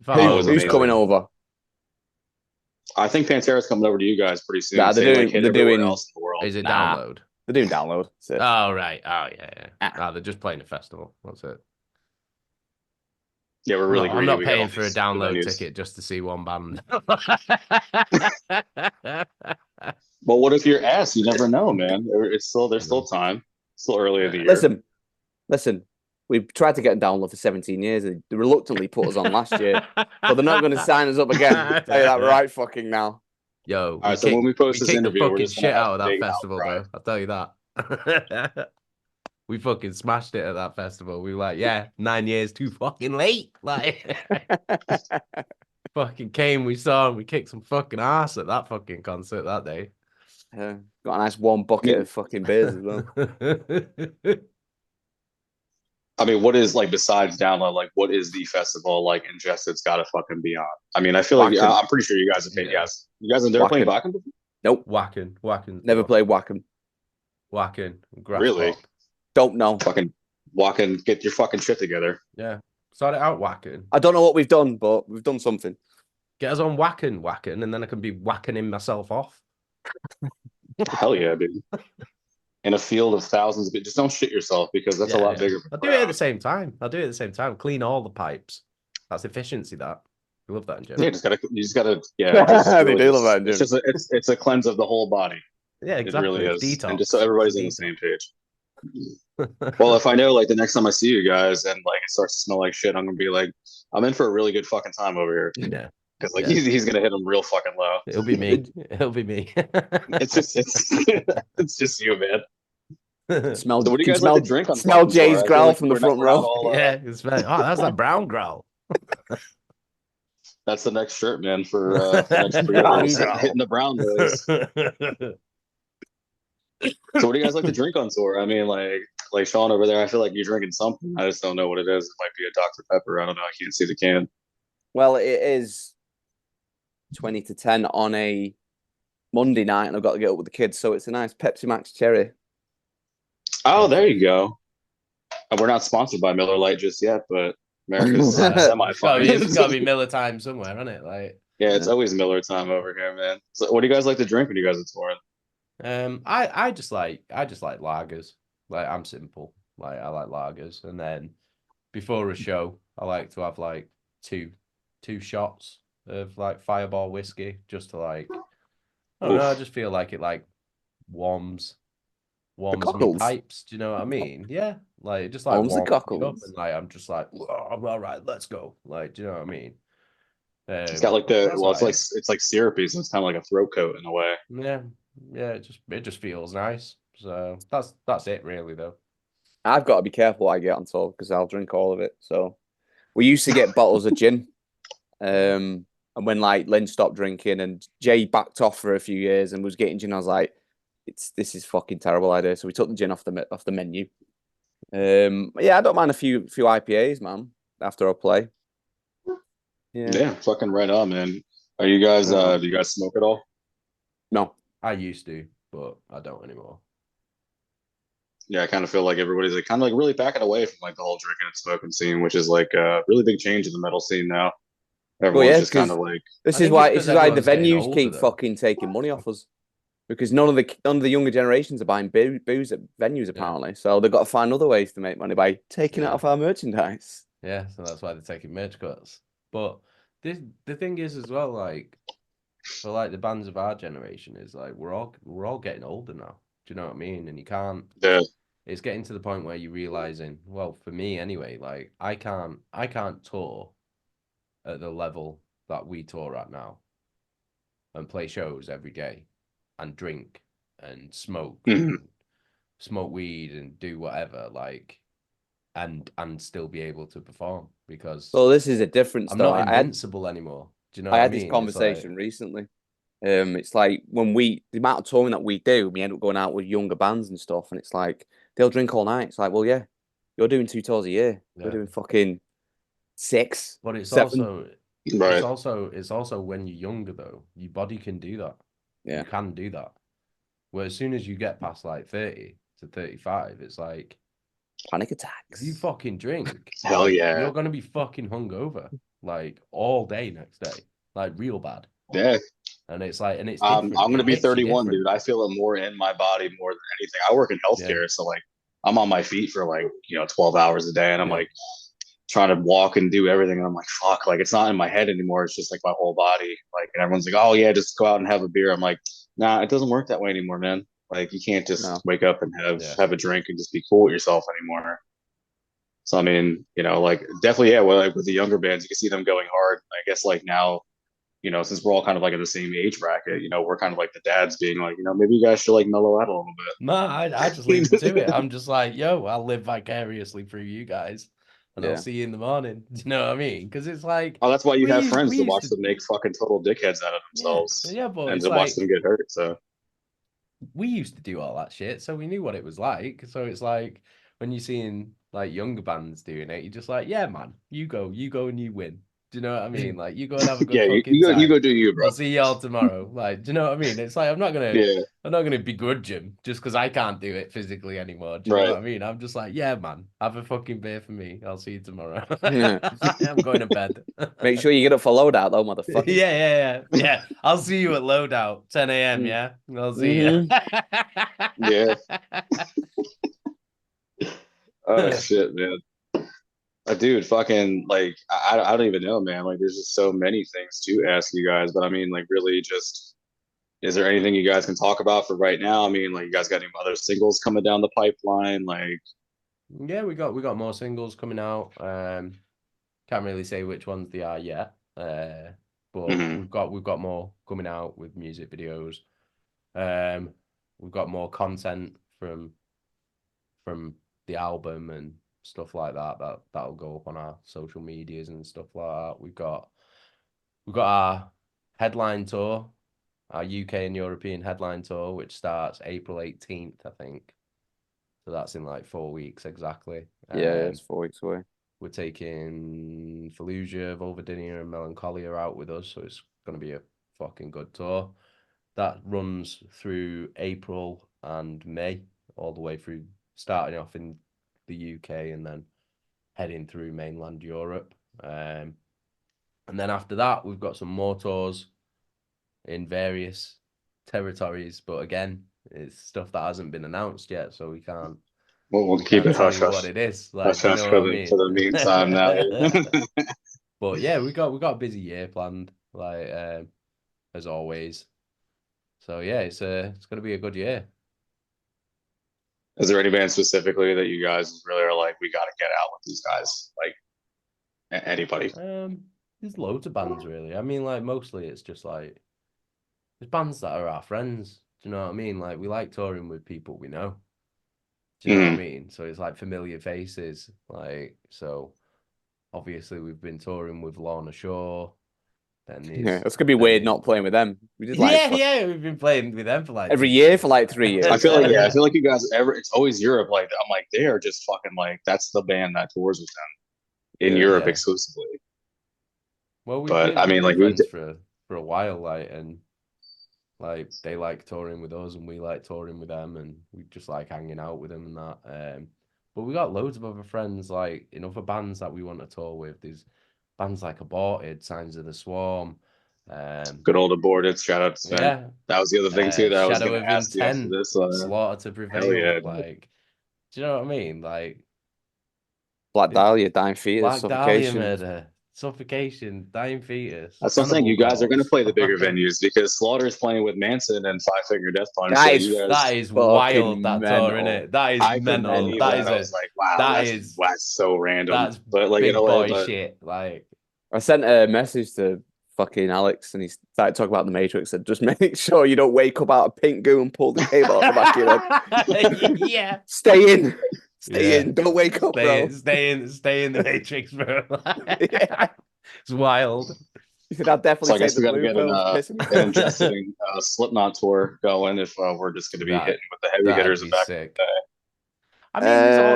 If I'm over, was Who's amazing. coming over? I think Pantera's coming over to you guys pretty soon. Nah, They, they're like, hit doing. everywhere else in the world. Is it Nah. download? They're doing download. That's it. Oh right. Oh yeah. Ah. They're just playing a festival. That's it. Yeah, we're really I'm greedy. not We got paying all for a these download venues. ticket just to see one band. Well, what if you're ass? You never know, man. It's still there's still time. Still early in the year. Listen. We've tried to get a download for 17 years. They reluctantly put us on last year, but they're not going to sign us up again. I'll tell you that right fucking now. Yo, All right, so when we post this kicked interview, the we're fucking just gonna shit have out of a that big festival, outcry. though. I'll tell you that. We fucking smashed it at that festival. We were like, yeah, 9 years too fucking late. Like, fucking came, we saw him, we kicked some fucking ass at that fucking concert that day. Got a nice warm bucket of fucking beers as well. I mean, what is like besides download? Like, what is the festival like? Ingested's got to fucking be on. I mean, I feel like Wacken. I'm pretty sure you guys have been. Yeah. Yes, you guys have never played Wacken before. Nope. Wacken. Never played Wacken. Wacken. Really? Pop. Don't know. Fucking Wacken, get your fucking shit together. Yeah. Start it out Wacken. I don't know what we've done, but we've done something. Get us on Wacken, and then I can be whacking myself off. Hell yeah, dude. In a field of thousands of just don't shit yourself because that's a lot bigger. I'll do it at the same time. Clean all the pipes. That's efficiency. That we love that in general. Yeah, you just gotta. Yeah, They do love that in it's just it's a cleanse of the whole body. Yeah, exactly. It really is. Detox. And just so everybody's on the same page. Well, if I know like the next time I see you guys and like it starts to smell like shit, I'm gonna be like, I'm in for a really good fucking time over here. Yeah. Because like Yeah. he's gonna hit him real fucking low. It'll be me. It'll be me. It's just you, man. Smell, So what do you can guys like smell, to drink on smell fucking tour? Jay's I feel growl like from the front we're not row. all. Yeah, it's very. Oh, that's that brown growl. That's the next shirt, man, for next pre-orders. Brown growl. Hitting the brown boys. So what do you guys like to drink on tour? I mean, like Sean over there, I feel like you're drinking something. I just don't know what it is. It might be a Dr. Pepper. I don't know. I can't see the can. Well, it is 20 to 10 on a Monday night, and I've got to get up with the kids, so it's a nice Pepsi Max Cherry. Oh, there you go. We're not sponsored by Miller Lite just yet, but America's semi-fine. It's got to be Miller time somewhere, isn't it? Like, yeah, it's always Miller time over here, man. So what do you guys like to drink when you guys are touring? I just like lagers. Like, I'm simple. Like, I like lagers, and then before a show, I like to have like two shots of like Fireball whiskey, just to like, I don't know. I just feel like it like warms me cockles. pipes. Do you know what I mean? Yeah, like it just like Warms the warms me up, cockles. and like I'm just like, oh, all right, let's go. Like, do you know what I mean? It's got like it's like syrupy, so it's kind of like a throat coat in a way. Yeah. It just feels nice. So that's it, really, though. I've got to be careful what I get on tour because I'll drink all of it. So we used to get bottles of gin. And when like Lynn stopped drinking and Jay backed off for a few years and was getting gin, I was like, this is fucking terrible idea. So we took the gin off the menu. Yeah, I don't mind a few IPAs, man, after I play. Yeah, fucking right on, man. Are you guys do you guys smoke at all? No. I used to, but I don't anymore. Yeah, I kind of feel like everybody's like kind of like really backing away from like the whole drinking and smoking scene, which is like a really big change in the metal scene now. Everyone's just kind of like this is why the everyone's getting venues older, keep though. fucking taking money off us. Because none of the younger generations are buying booze at venues apparently, so they've got to find other ways to make money by taking it off our merchandise. Yeah, so that's why they're taking merch cuts. But the thing is as well, like for like the bands of our generation, is like we're all getting older now. Do you know what I mean? And you can't. Yeah. It's getting to the point where you're realizing, well, for me anyway, like I can't tour at the level that we tour at now and play shows every day and drink and smoke and smoke weed and do whatever, like and still be able to perform, because this is a difference. I'm though. not invincible anymore. Do you know I what had I mean? this conversation recently. It's like when the amount of touring that we do, we end up going out with younger bands and stuff, and it's like they'll drink all night. It's like, well, yeah, you're doing 2 tours a year. We're doing fucking 6. But it's 7. it's also when you're younger though, your body can do that. Yeah. You can do that. Where as soon as you get past like 30 to 35, it's like panic attacks. You fucking drink. Hell yeah. You're gonna be fucking hungover like all day next day. Like real bad. Yeah. And it's like, and it's I'm gonna be 31, dude. I feel it more in my body more than anything. I work in healthcare, so like I'm on my feet for like 12 hours a day, and I'm like trying to walk and do everything, and I'm like, fuck, like it's not in my head anymore. It's just like my whole body. Like, and everyone's like, oh yeah, just go out and have a beer. I'm like, nah, it doesn't work that way anymore, man. Like you can't just wake up and have a drink and just be cool with yourself anymore. So I mean, like definitely, well, like with the younger bands, you can see them going hard. I guess like now, since we're all kind of like in the same age bracket, we're kind of like the dads being like, maybe you guys should like mellow out a little bit. No, I just leave it to it. I'm just like, yo, I'll live vicariously through you guys, and I'll see you in the morning. Do you know what I mean? Because it's like, oh, that's why you have friends to watch them make fucking total dickheads out of themselves, but and to watch them get hurt. So we used to do all that shit, so we knew what it was like. So it's like when you're seeing like younger bands doing it, you're just like, yeah, man, you go and you win. Do you know what I mean? Like you go and have a good fucking time. You go do you, bro. I'll see y'all tomorrow. Like, do you know what I mean? It's like I'm not gonna begrudge him just because I can't do it physically anymore. Do you know what I mean? I'm just like, yeah, man, have a fucking beer for me. I'll see you tomorrow. I'm going to bed. Make sure you get up for loadout though, motherfucker. Yeah. I'll see you at loadout, 10 a.m. Yeah, I'll see you. Yeah. Oh shit, man. Dude, fucking like I don't even know, man. Like there's just so many things to ask you guys, but I mean like really just is there anything you guys can talk about for right now? I mean, like, you guys got any other singles coming down the pipeline? Like, yeah, we got more singles coming out. Can't really say which ones they are yet. But we've got more coming out with music videos. We've got more content from the album and stuff like that. That'll go up on our social medias and stuff like that. We've got our headline tour, our UK and European headline tour, which starts April 18th, I think. So that's in like 4 weeks exactly. Yeah, it's 4 weeks away. We're taking FALLUJAH, VULVODYNIA, and MÉLANCOLIA out with us, so it's going to be a fucking good tour. That runs through April and May, all the way through, starting off in the UK and then heading through mainland Europe. And then after that, we've got some more tours in various territories, but again, it's stuff that hasn't been announced yet, so we can't. We'll keep it hush hush. What it is, like, hush hush for the meantime now. But yeah, we got a busy year planned, like as always. So yeah, it's going to be a good year. Is there any band specifically that you guys really are like, we got to get out with these guys? Like, anybody? There's loads of bands, really. I mean, like, mostly it's just like, there's bands that are our friends. Do you know what I mean? Like, we like touring with people we know. Do you know what I mean? So it's like familiar faces. Like, so obviously we've been touring with Lorna Shore. Then yeah, it's gonna be weird not playing with them. We did like we've been playing with them for like every year for like 3 years. I feel like I feel like you guys it's always Europe. Like, I'm like, they are just fucking like, that's the band that tours with them in Europe exclusively. Well, but I mean, like, friends for a while, like, and like they like touring with us and we like touring with them, and we just like hanging out with them and that. But we got loads of other friends like in other bands that we want to tour with. There's bands like Aborted, Signs of the Swarm. Good old Aborted, shout out to Sven. Yeah. That was the other thing too that I was going to ask you after this. Slaughter to Prevail. Yeah, like, do you know what I mean? Like, Black Dahlia, Dying Fetus, Black Dahlia Murder, Suffocation, Dying Fetus. That's what I'm saying. You guys are going to play the bigger venues because Slaughter is playing with Manson and Five Finger Death Punch. That is wild, that tour, isn't it? That is mental. That is, I was like, wow, that's so random. That's but like, big boy shit. Like, I sent a message to fucking Alex and he started talking about the Matrix. Said, just make sure you don't wake up out of pink goo and pull the cable out the back of your head. Yeah. Stay in. Stay in. Don't wake up, bro. Stay in the Matrix, bro. It's wild. He said, I'll definitely so I guess we got to get an interesting Slipknot tour going if we're just going to be hitting with the heavy hitters back in the day. I mean,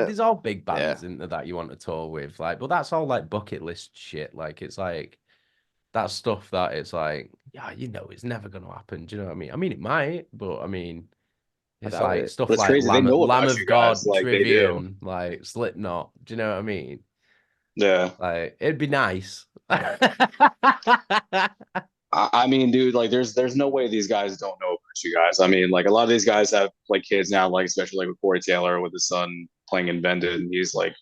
there's all big bands that you want to tour with, like, but that's all like bucket list shit. Like, it's like that stuff that it's like, yeah, you know, it's never going to happen. Do you know what I mean? I mean, it might, but I mean, it's like stuff like Lamb of God, like Trivium, like Slipknot. Do you know what I mean? Yeah. Like, it'd be nice. I mean, dude, like, there's no way these guys don't know about you guys. I mean, like, a lot of these guys have like kids now, like especially like with Corey Taylor with his son playing in Vended, and he's like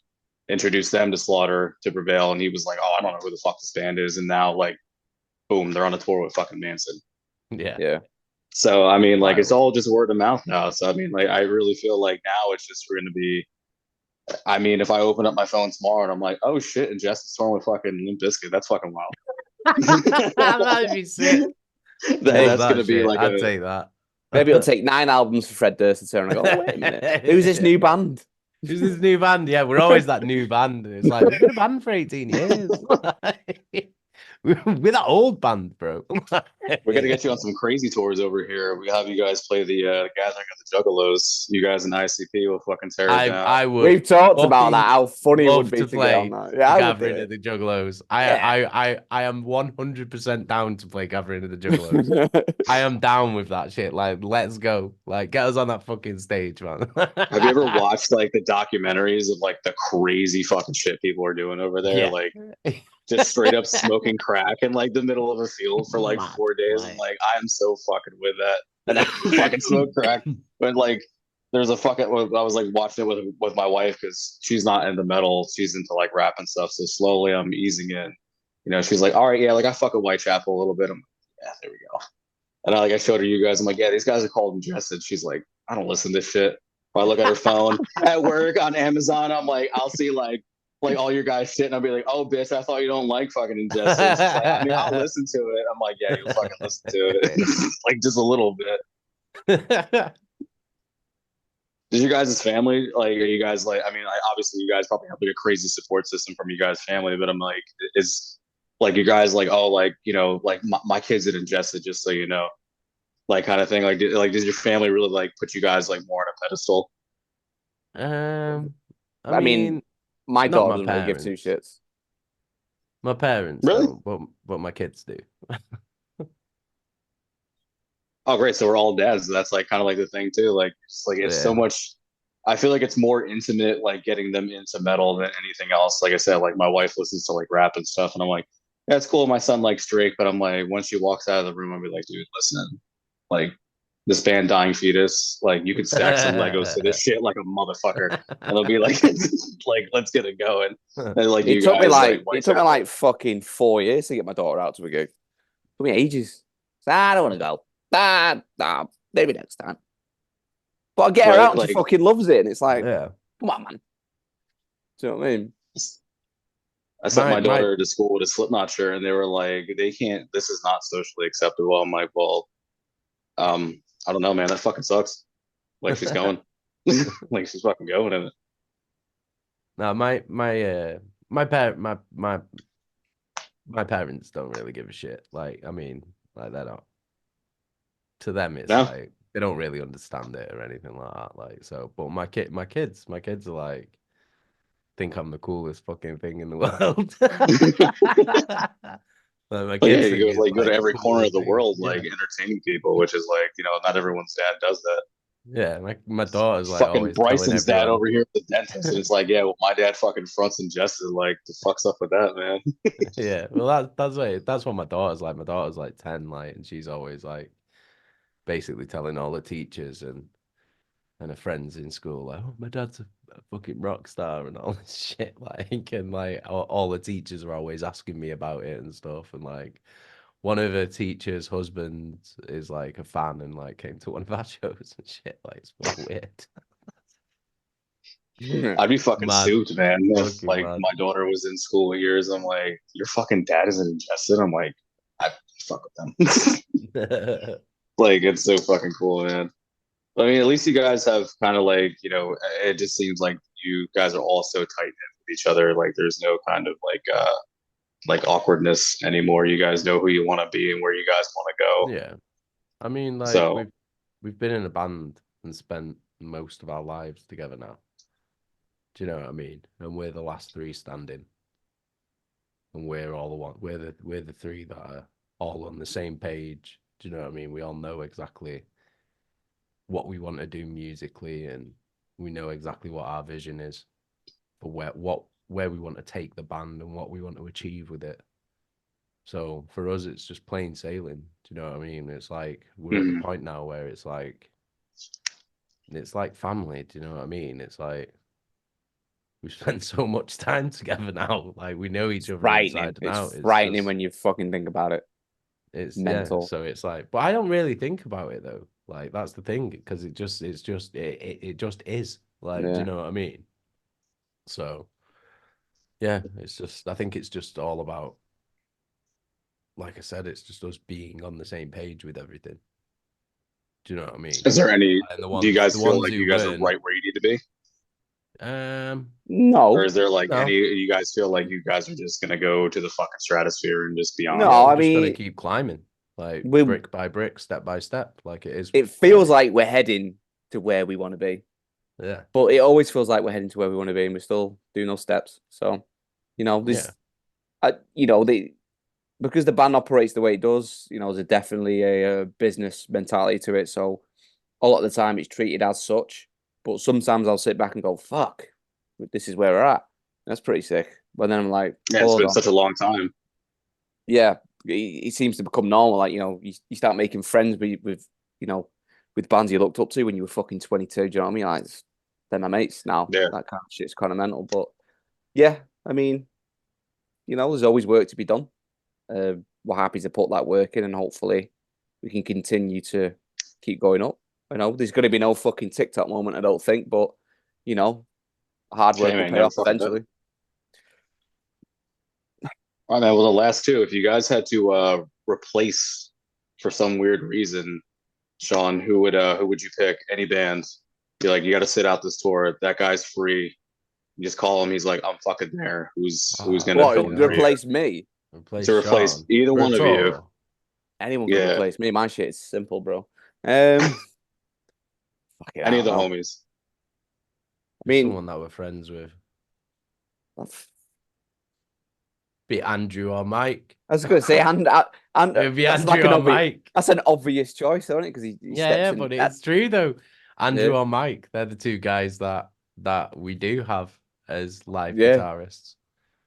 introduced them to Slaughter to Prevail, and he was like, oh, I don't know who the fuck this band is, and now like, boom, they're on a tour with fucking Manson. Yeah. So I mean, like, it's all just word of mouth now. So I mean, like, I really feel like now it's just going to be. I mean, if I open up my phone tomorrow and I'm like, oh shit, and Jess is touring with fucking Limp Bizkit, that's fucking wild. That'd be sick. That's gonna be like I'd take that. Maybe it'll take 9 albums for Fred Durst to turn and go, oh, wait a minute, who's this new band? Who's this new band? Yeah, we're always that new band. And it's like, we've been a band for 18 years. We're that old band, bro. We're gonna get you on some crazy tours over here. We have you guys play the Gathering of the Juggalos. You guys in ICP will fucking tear it down. I would. We've talked about that. How funny it would be to play get on that. Yeah, Gathering of the Juggalos. I am 100% down to play Gathering of the Juggalos. I am down with that shit. Like, let's go. Like, get us on that fucking stage, man. Have you ever watched like the documentaries of like the crazy fucking shit people are doing over there? Yeah. Like, just straight up smoking crack in like the middle of a field for like 4 days. And like, I'm so fucking with that. And I fucking smoke crack. But like, there's a fucking, I was like watching it with my wife because she's not into metal. She's into like rap and stuff. So slowly I'm easing in. You know, she's like, all right, yeah, like I fuck with Whitechapel a little bit. I'm like, yeah, there we go. And I showed her you guys. I'm like, yeah, these guys are called Ingested. She's like, I don't listen to this shit. If I look at her phone at work on Amazon, I'm like, I'll see like all your guys shit, and I'll be like, oh bitch, I thought you don't like fucking Ingested. She's like, I mean, I'll listen to it. I'm like, yeah, you'll fucking listen to it. Like just a little bit. Does your guys' family, like, are you guys like, I mean, obviously you guys probably have like a crazy support system from you guys' family, but I'm like, is like you guys like, oh, like, you know, like my kids had ingested, just so you know, like kind of thing. Like, does your family really like put you guys like more on a pedestal? I I mean, mean, my not daughter my doesn't really give two parents. shits. My parents Really? don't, but my kids do. Oh, great. So we're all dads. That's like kind of like the thing too. Like, it's so Yeah. much. I feel like it's more intimate, like getting them into metal than anything else. Like I said, like my wife listens to like rap and stuff, and I'm like, yeah, it's cool. My son likes Drake, but I'm like, once she walks out of the room, I'll be like, dude, listen, like this band Dying Fetus, like you could stack some Legos to this shit like a motherfucker, and it'll be like, like let's get it going. And like you guys, like It white took me family. like fucking 4 years to get my daughter out to a gig. It took me ages. So I don't want to go. Nah, maybe next time. But I get her out Right? and she Like fucking loves it, and it's like, Yeah. come on, man. Do you know what I mean? I sent my My daughter to school with a Slipknot shirt, and they were like, "They can't. This is not socially acceptable." I'm like, "Well, I don't know, man. That fucking sucks. Like she's going, like she's fucking going in it." no, my parents don't really give a shit. Like, I mean, like they don't. To them, it's No, like they don't really understand it or anything like that. Like, so, but my kids are like think I'm the coolest fucking thing in the world. Like, my but yeah, kids think it's go to like the every corner of coolest the thing. world, like Yeah, entertaining people, which is like not everyone's dad does that. yeah. My daughter's like Fucking always telling Bryson's dad everyone. over here at the dentist, and it's like, yeah, well, my dad fucking fronts Ingested. Like, the fuck's up with that, man? Yeah, well, that's what my daughter's like. My daughter's like 10, like, and she's always like basically telling all the teachers and her friends in school, like, oh, my dad's a fucking rock star and all this shit, like, and like all the teachers are always asking me about it and stuff, and like one of her teachers' husbands is like a fan and like came to one of our shows and shit, like it's fucking weird. I'd be fucking Mad, souped, man. If fucking like mad. my daughter was in school years, I'm like, your fucking dad isn't Ingested. I'm like, I fuck with them. Like, it's so fucking cool, man. I mean, at least you guys have kind of like, it just seems like you guys are all so tight knit with each other. Like, there's no kind of like awkwardness anymore. You guys know who you want to be and where you guys want to go. Yeah, I mean, like So, we've been in a band and spent most of our lives together now. Do you know what I mean? And we're the last three standing, and we're all the one. We're the three that are all on the same page. Do you know what I mean? We all know exactly what we want to do musically, and we know exactly what our vision is for where we want to take the band and what we want to achieve with it. So for us, it's just plain sailing. Do you know what I mean? It's like we're at the point now where it's like family. Do you know what I mean? It's like we've spent so much time together now. Like we know each other inside and out. It's frightening when you fucking think about it. It's Mental. So it's like, but I don't really think about it though. Like that's the thing, because it just is. Like, do Yeah. you know what I mean? So yeah, I think it's just all about, like I said, it's just us being on the same page with everything. Do you know what I mean? is there any? And Do you guys feel like who you guys are weren't, right where you need to be, or No. is there like no, you guys feel like you guys are just gonna go to the fucking stratosphere and just beyond? yeah, No, we're I just gonna mean, keep climbing, like we brick by brick, step by step, like it is. it feels like we're heading to where we want to be. Yeah, But it always feels like we're heading to where we want to be, and we're still doing those steps. So, this, because the band operates the way it does, there's definitely a business mentality to it. So, a lot of the time it's treated as such. But sometimes I'll sit back and go, "Fuck, this is where we're at." That's pretty sick. But then I'm like, Yeah, it's hold been on. such a long time. Yeah, it seems to become normal. Like, you start making friends with bands you looked up to when you were fucking 22. Do you know what I mean? Like, they're my mates now. Yeah. That kind of shit's kind of mental. But yeah, I mean, there's always work to be done. We're happy to put that work in, and hopefully we can continue to keep going up. You know, there's going to be no fucking TikTok moment, I don't think, but you know, hard work will pay off eventually. All right, man. Well, the last two, if you guys had to replace for some weird reason, Sean, who would you pick? Any band? Be like, you got to sit out this tour. That guy's free. You just call him. He's like, I'm fucking there. Who's gonna fill in replace me? To replace either one of you. Anyone can replace me. My shit is simple, bro. Any of the homies. I mean, someone that we're friends with. Be Andrew or Mike. I was going to say, and be Andrew or Mike. That's an obvious choice, isn't it? Because he steps in. But it's true though. Andrew or Mike, they're the two guys that we do have as live guitarists.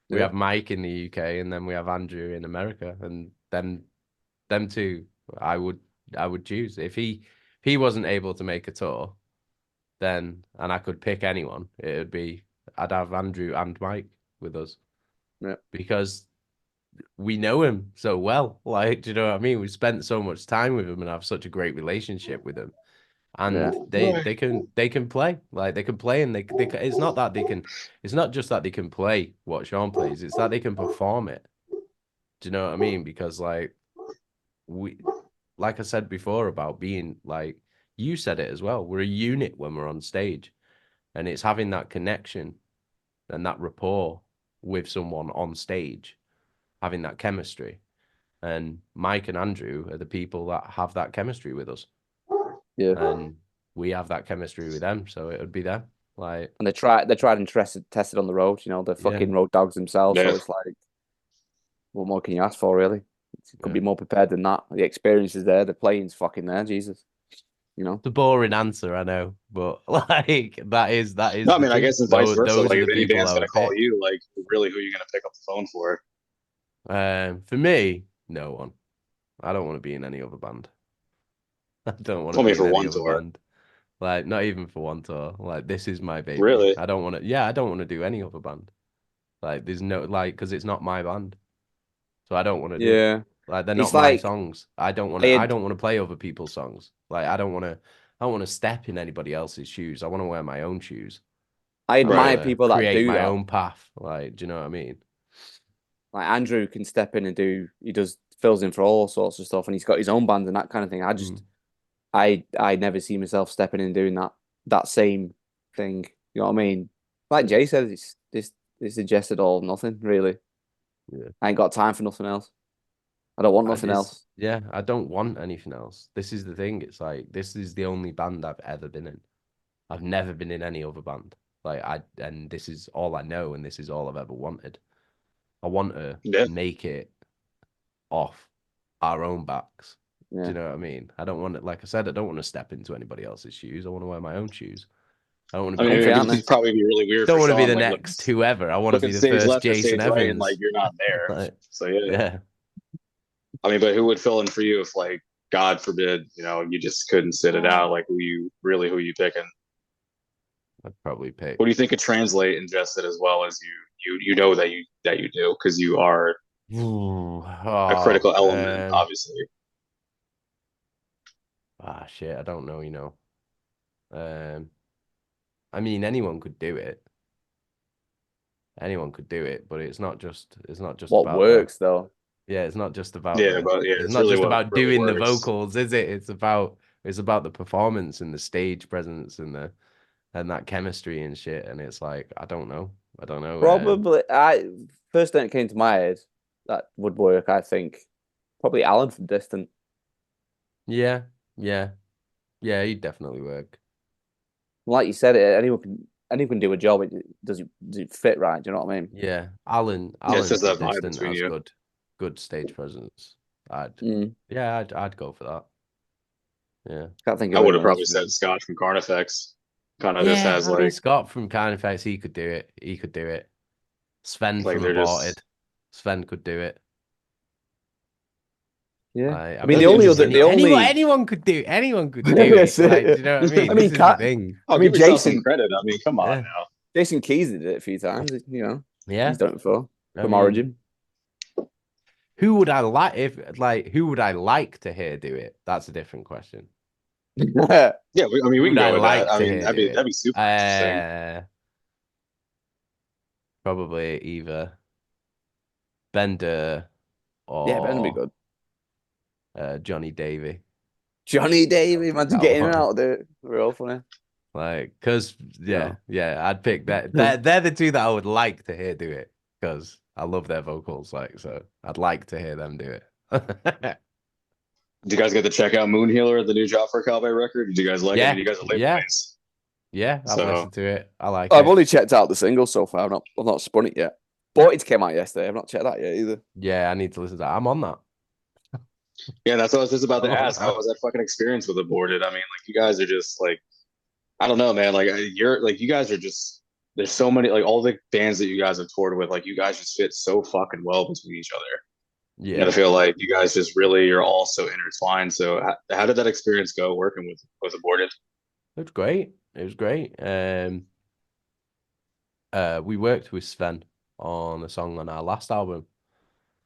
We have Mike in the UK, and then we have Andrew in America, and them two, I would choose if he wasn't able to make a tour, then and I could pick anyone, I'd have Andrew and Mike with us. Yeah. Because we know him so well. Like, do you know what I mean? We spent so much time with him and have such a great relationship with him. And they can play. Like they can play, and they it's not that they can, it's not just that they can play what Sean plays, it's that they can perform it. Do you know what I mean? Because like I said before about being like, you said it as well, we're a unit when we're on stage, and it's having that connection and that rapport with someone on stage, having that chemistry. And Mike and Andrew are the people that have that chemistry with us. Yeah. And we have that chemistry with them, so it would be them. Like, and they're tried and tested on the road, you know, they're fucking road dogs themselves. So it's like, what more can you ask for, really? It could be more prepared than that. The experience is there, the playing's fucking there, Jesus. You know, it's a boring answer, I know, but like that is. No, I mean, I guess it's vice versa. Like, if any band's gonna call you, like, really, who are you gonna pick up the phone for? For me, no one. I don't want to be in any other band. I don't want to be in any other band. Like, not even for one tour. Like, this is my baby. Really? I don't want to. Yeah, I don't want to do any other band. Like, there's no because it's not my band, so I don't want to. Yeah. Like, they're not my songs. I don't want to. I don't want to play other people's songs. Like, I don't want to. I don't want to step in anybody else's shoes. I want to wear my own shoes. I admire people that create do my own path. Like, do you know what I mean? Like Andrew can step in and fills in for all sorts of stuff, and he's got his own band and that kind of thing. I never see myself stepping in and doing that same thing. You know what I mean? Like Jay said, it's suggested all nothing really. Yeah. I ain't got time for nothing else. I don't want nothing else. Yeah, I don't want anything else. This is the thing. It's like, this is the only band I've ever been in. I've never been in any other band. And this is all I know, and this is all I've ever wanted. I want to make it off our own backs. Yeah. Do you know what I mean? I don't want to, like I said, I don't want to step into anybody else's shoes. I want to wear my own shoes. I don't want to be. It'd probably be really weird. I don't want to be the next whoever. I want to be the first Jason Evans. Right, and like you're not there. So yeah. I mean, but who would fill in for you if, like, God forbid, you know, you just couldn't sit it out? Like, who you picking? I'd probably pick. What do you think could translate Ingested as well as you know that you do, because you are a critical element, obviously. Shit, I don't know, you know. I mean, anyone could do it. Anyone could do it, but it's not just what about works though. Yeah, it's not just about it's not really just about doing the vocals, is it? It's about the performance and the stage presence and that chemistry and shit. And it's like, I don't know. Probably, first thing that came to my head that would work, I think, probably Alan from Distant. Yeah, he'd definitely work. Like you said, anyone can do a job. Does it fit right? Do you know what I mean? Yeah, Alan it's just that vibe between you. Good stage presence. I'd go for that. Yeah, I would have probably said Scott from Carnifex. Kind of just has like Scott from Carnifex. He could do it. Sven from Aborted. Sven could do it. Yeah, I mean anyone could do it. Like, do you know what I mean? I mean, thing. I'll give Jason credit. I mean, come on now. Jason Keys did it a few times. You know, he's done it before from Origin. Who would I like who would I like to hear do it? That's a different question. Yeah, I mean, Who we would can I go with that. like I to mean, hear do that'd it? be super interesting. Probably either Bender Yeah, Ben'd be or good. Johnny Davy. Johnny Davey, imagine That getting in and one. out of it. Real funny. Like, cause Yeah. yeah, I'd pick that. They're the two that I would like to hear do it because I love their vocals. Like, so I'd like to hear them do it. Did you guys get to check out Moon Healer, the new Joffrey Cowboy record? Did you guys like it? I mean, Yeah, you guys are label yeah, mates. yeah. I've So listened to it. I like I've it. only checked out the single so far. I've not spun it yet. But it came out yesterday. I've not checked that yet either. Yeah, I need to listen to that. I'm on that. yeah, that's what I was just about I'm to on ask. How that. was that fucking experience with Aborted? I mean, like you guys are just like, I don't know, man. Like you're like you guys are just there's so many like all the bands that you guys have toured with, like you guys just fit so fucking well between each other. And I Yeah, feel like you guys just really are all so intertwined. So how did that experience go working with Aborted? it was great. It was great. We worked with Sven on a song on our last album,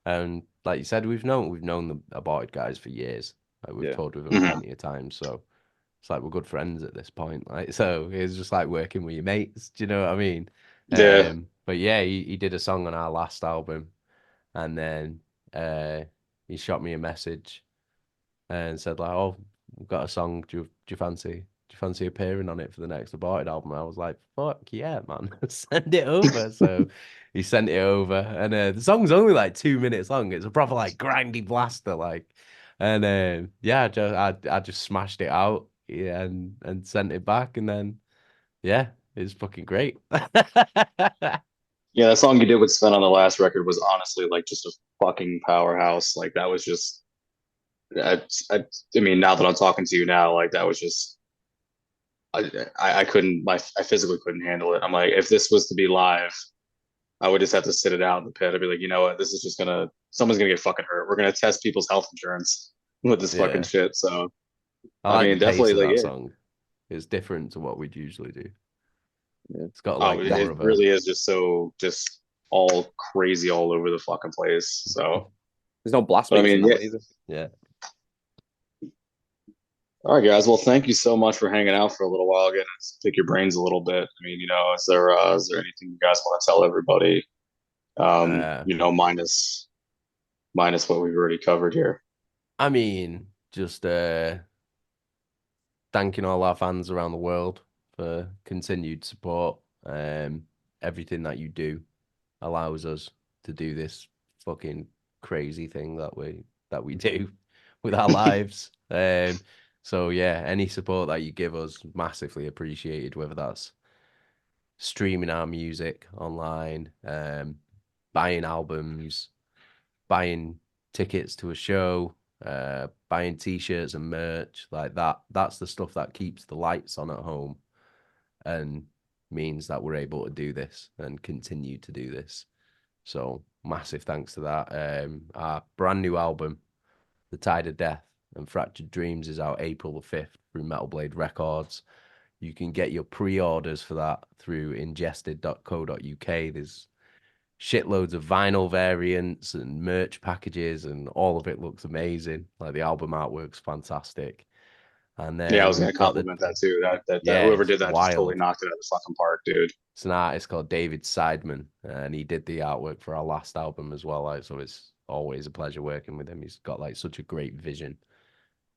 and like you said, we've known the Aborted guys for years. Like we've Yeah. toured with them Mhm. plenty of times, so it's like we're good friends at this point. Like so, it's just like working with your mates. Do you know what I mean? Yeah, But yeah, he did a song on our last album, and then he shot me a message and said like, "Oh, we've got a song. Do you fancy appearing on it for the next Aborted album?" I was like, "Fuck yeah, man, send it over." So he sent it over, and the song's only like 2 minutes long. It's a proper like grindy blaster, like, and yeah, I just smashed it out, yeah, and sent it back, and then yeah, it's fucking great. yeah. That song you did with Sven on the last record was honestly like just a fucking powerhouse. Like that was just. I, I, I mean, now that I'm talking to you now, like that was just I couldn't I physically couldn't handle it. I'm like, if this was to be live, I would just have to sit it out in the pit. I'd be like, you know what, this is just gonna someone's gonna get fucking hurt. We're gonna test people's health insurance with this fucking Yeah, shit. So I I like the mean, pace definitely of like that yeah. song. It's different to what we'd usually do. Yeah. It's got Oh, like more it of a really is just so just all crazy all over the fucking place. So There's no blast but I beats in mean, that yeah. one either. yeah. All right, guys. Well, thank you so much for hanging out for a little while, getting to pick your brains a little bit. I mean, you know, is there anything you guys want to tell everybody? Uh, You know, minus what we've already covered here. I mean, just thanking all our fans around the world for continued support. Everything that you do allows us to do this fucking crazy thing that we do with our lives. So yeah, any support that you give us, massively appreciated, whether that's streaming our music online, buying albums, buying tickets to a show, buying t-shirts and merch like that. That's the stuff that keeps the lights on at home and means that we're able to do this and continue to do this. So massive thanks to that. Our brand new album, The Tide of Death and Fractured Dreams, is out April the 5th through Metal Blade Records. You can get your pre-orders for that through ingested.co.uk. There's shitloads of vinyl variants and merch packages, and all of it looks amazing. Like the album artwork's fantastic. And Yeah, I then was gonna we've got compliment that too. That yeah, whoever it's did that just totally wild. knocked it out of the fucking park, dude. It's an artist called David Seidman, and he did the artwork for our last album as well. Like, so it's always a pleasure working with him. He's got like such a great vision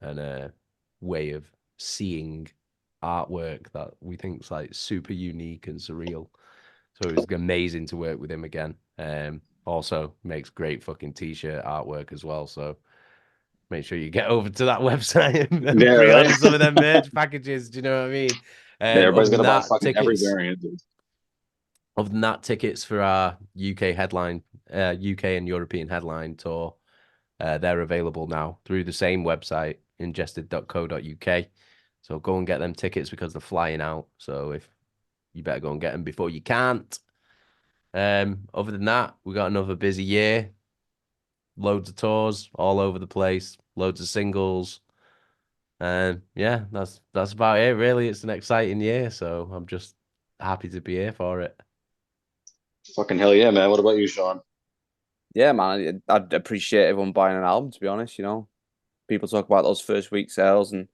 and a way of seeing artwork that we think's like super unique and surreal. So it was amazing to work with him again. Also makes great fucking t-shirt artwork as well. So make sure you get over to that website and Yeah, right. pre-order some of them merch packages. Do you know what I mean? Yeah, everybody's Other than gonna buy that, fucking every tickets. variant, dude. Other than that, tickets for our UK headline, UK and European headline tour, they're available now through the same website, ingested.co.uk. So go and get them tickets because they're flying out. So if you better go and get them before you can't. Other than that, we got another busy year. Loads of tours all over the place, loads of singles. And yeah, that's about it, really. It's an exciting year, so I'm just happy to be here for it. Fucking hell yeah, man. What about you, Sean? Yeah, man, I'd appreciate everyone buying an album, to be honest, you know. People talk about those first week sales, and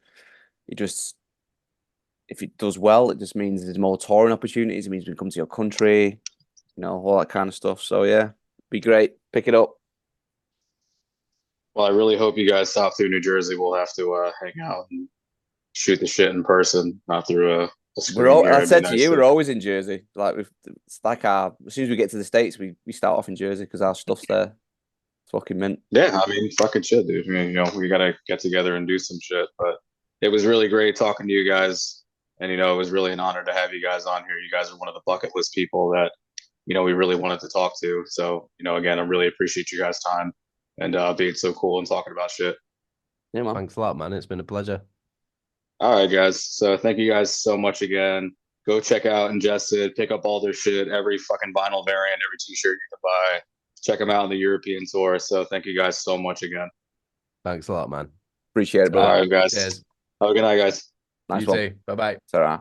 it just, if it does well, it just means there's more touring opportunities. It means we can come to your country, you know, all that kind of stuff. So yeah, be great. Pick it up. Well, I really hope you guys stop through New Jersey. We'll have to hang out and shoot the shit in person, not through a screen here. I It'd be said to nice you, to. we're always in Jersey. Like it's like as soon as we get to the States, we start off in Jersey because our stuff's there. It's fucking mint. Yeah, I mean, fucking shit, dude. I mean, you know, we gotta get together and do some shit. But it was really great talking to you guys, and you know, it was really an honor to have you guys on here. You guys are one of the bucket list people that you know we really wanted to talk to. So you know, again, I really appreciate you guys' time and being so cool and talking about shit. Yeah, man. Thanks a lot, man. It's been a pleasure. All right, guys. So thank you guys so much again. Go check out Ingested. Pick up all their shit, every fucking vinyl variant, every T-shirt you can buy. Check them out on the European tour. So thank you guys so much again. Thanks a lot, man. Appreciate it, brother. All right, guys. Cheers. Have a good night, guys. Nice You one. too. Bye-bye. Ta-ra.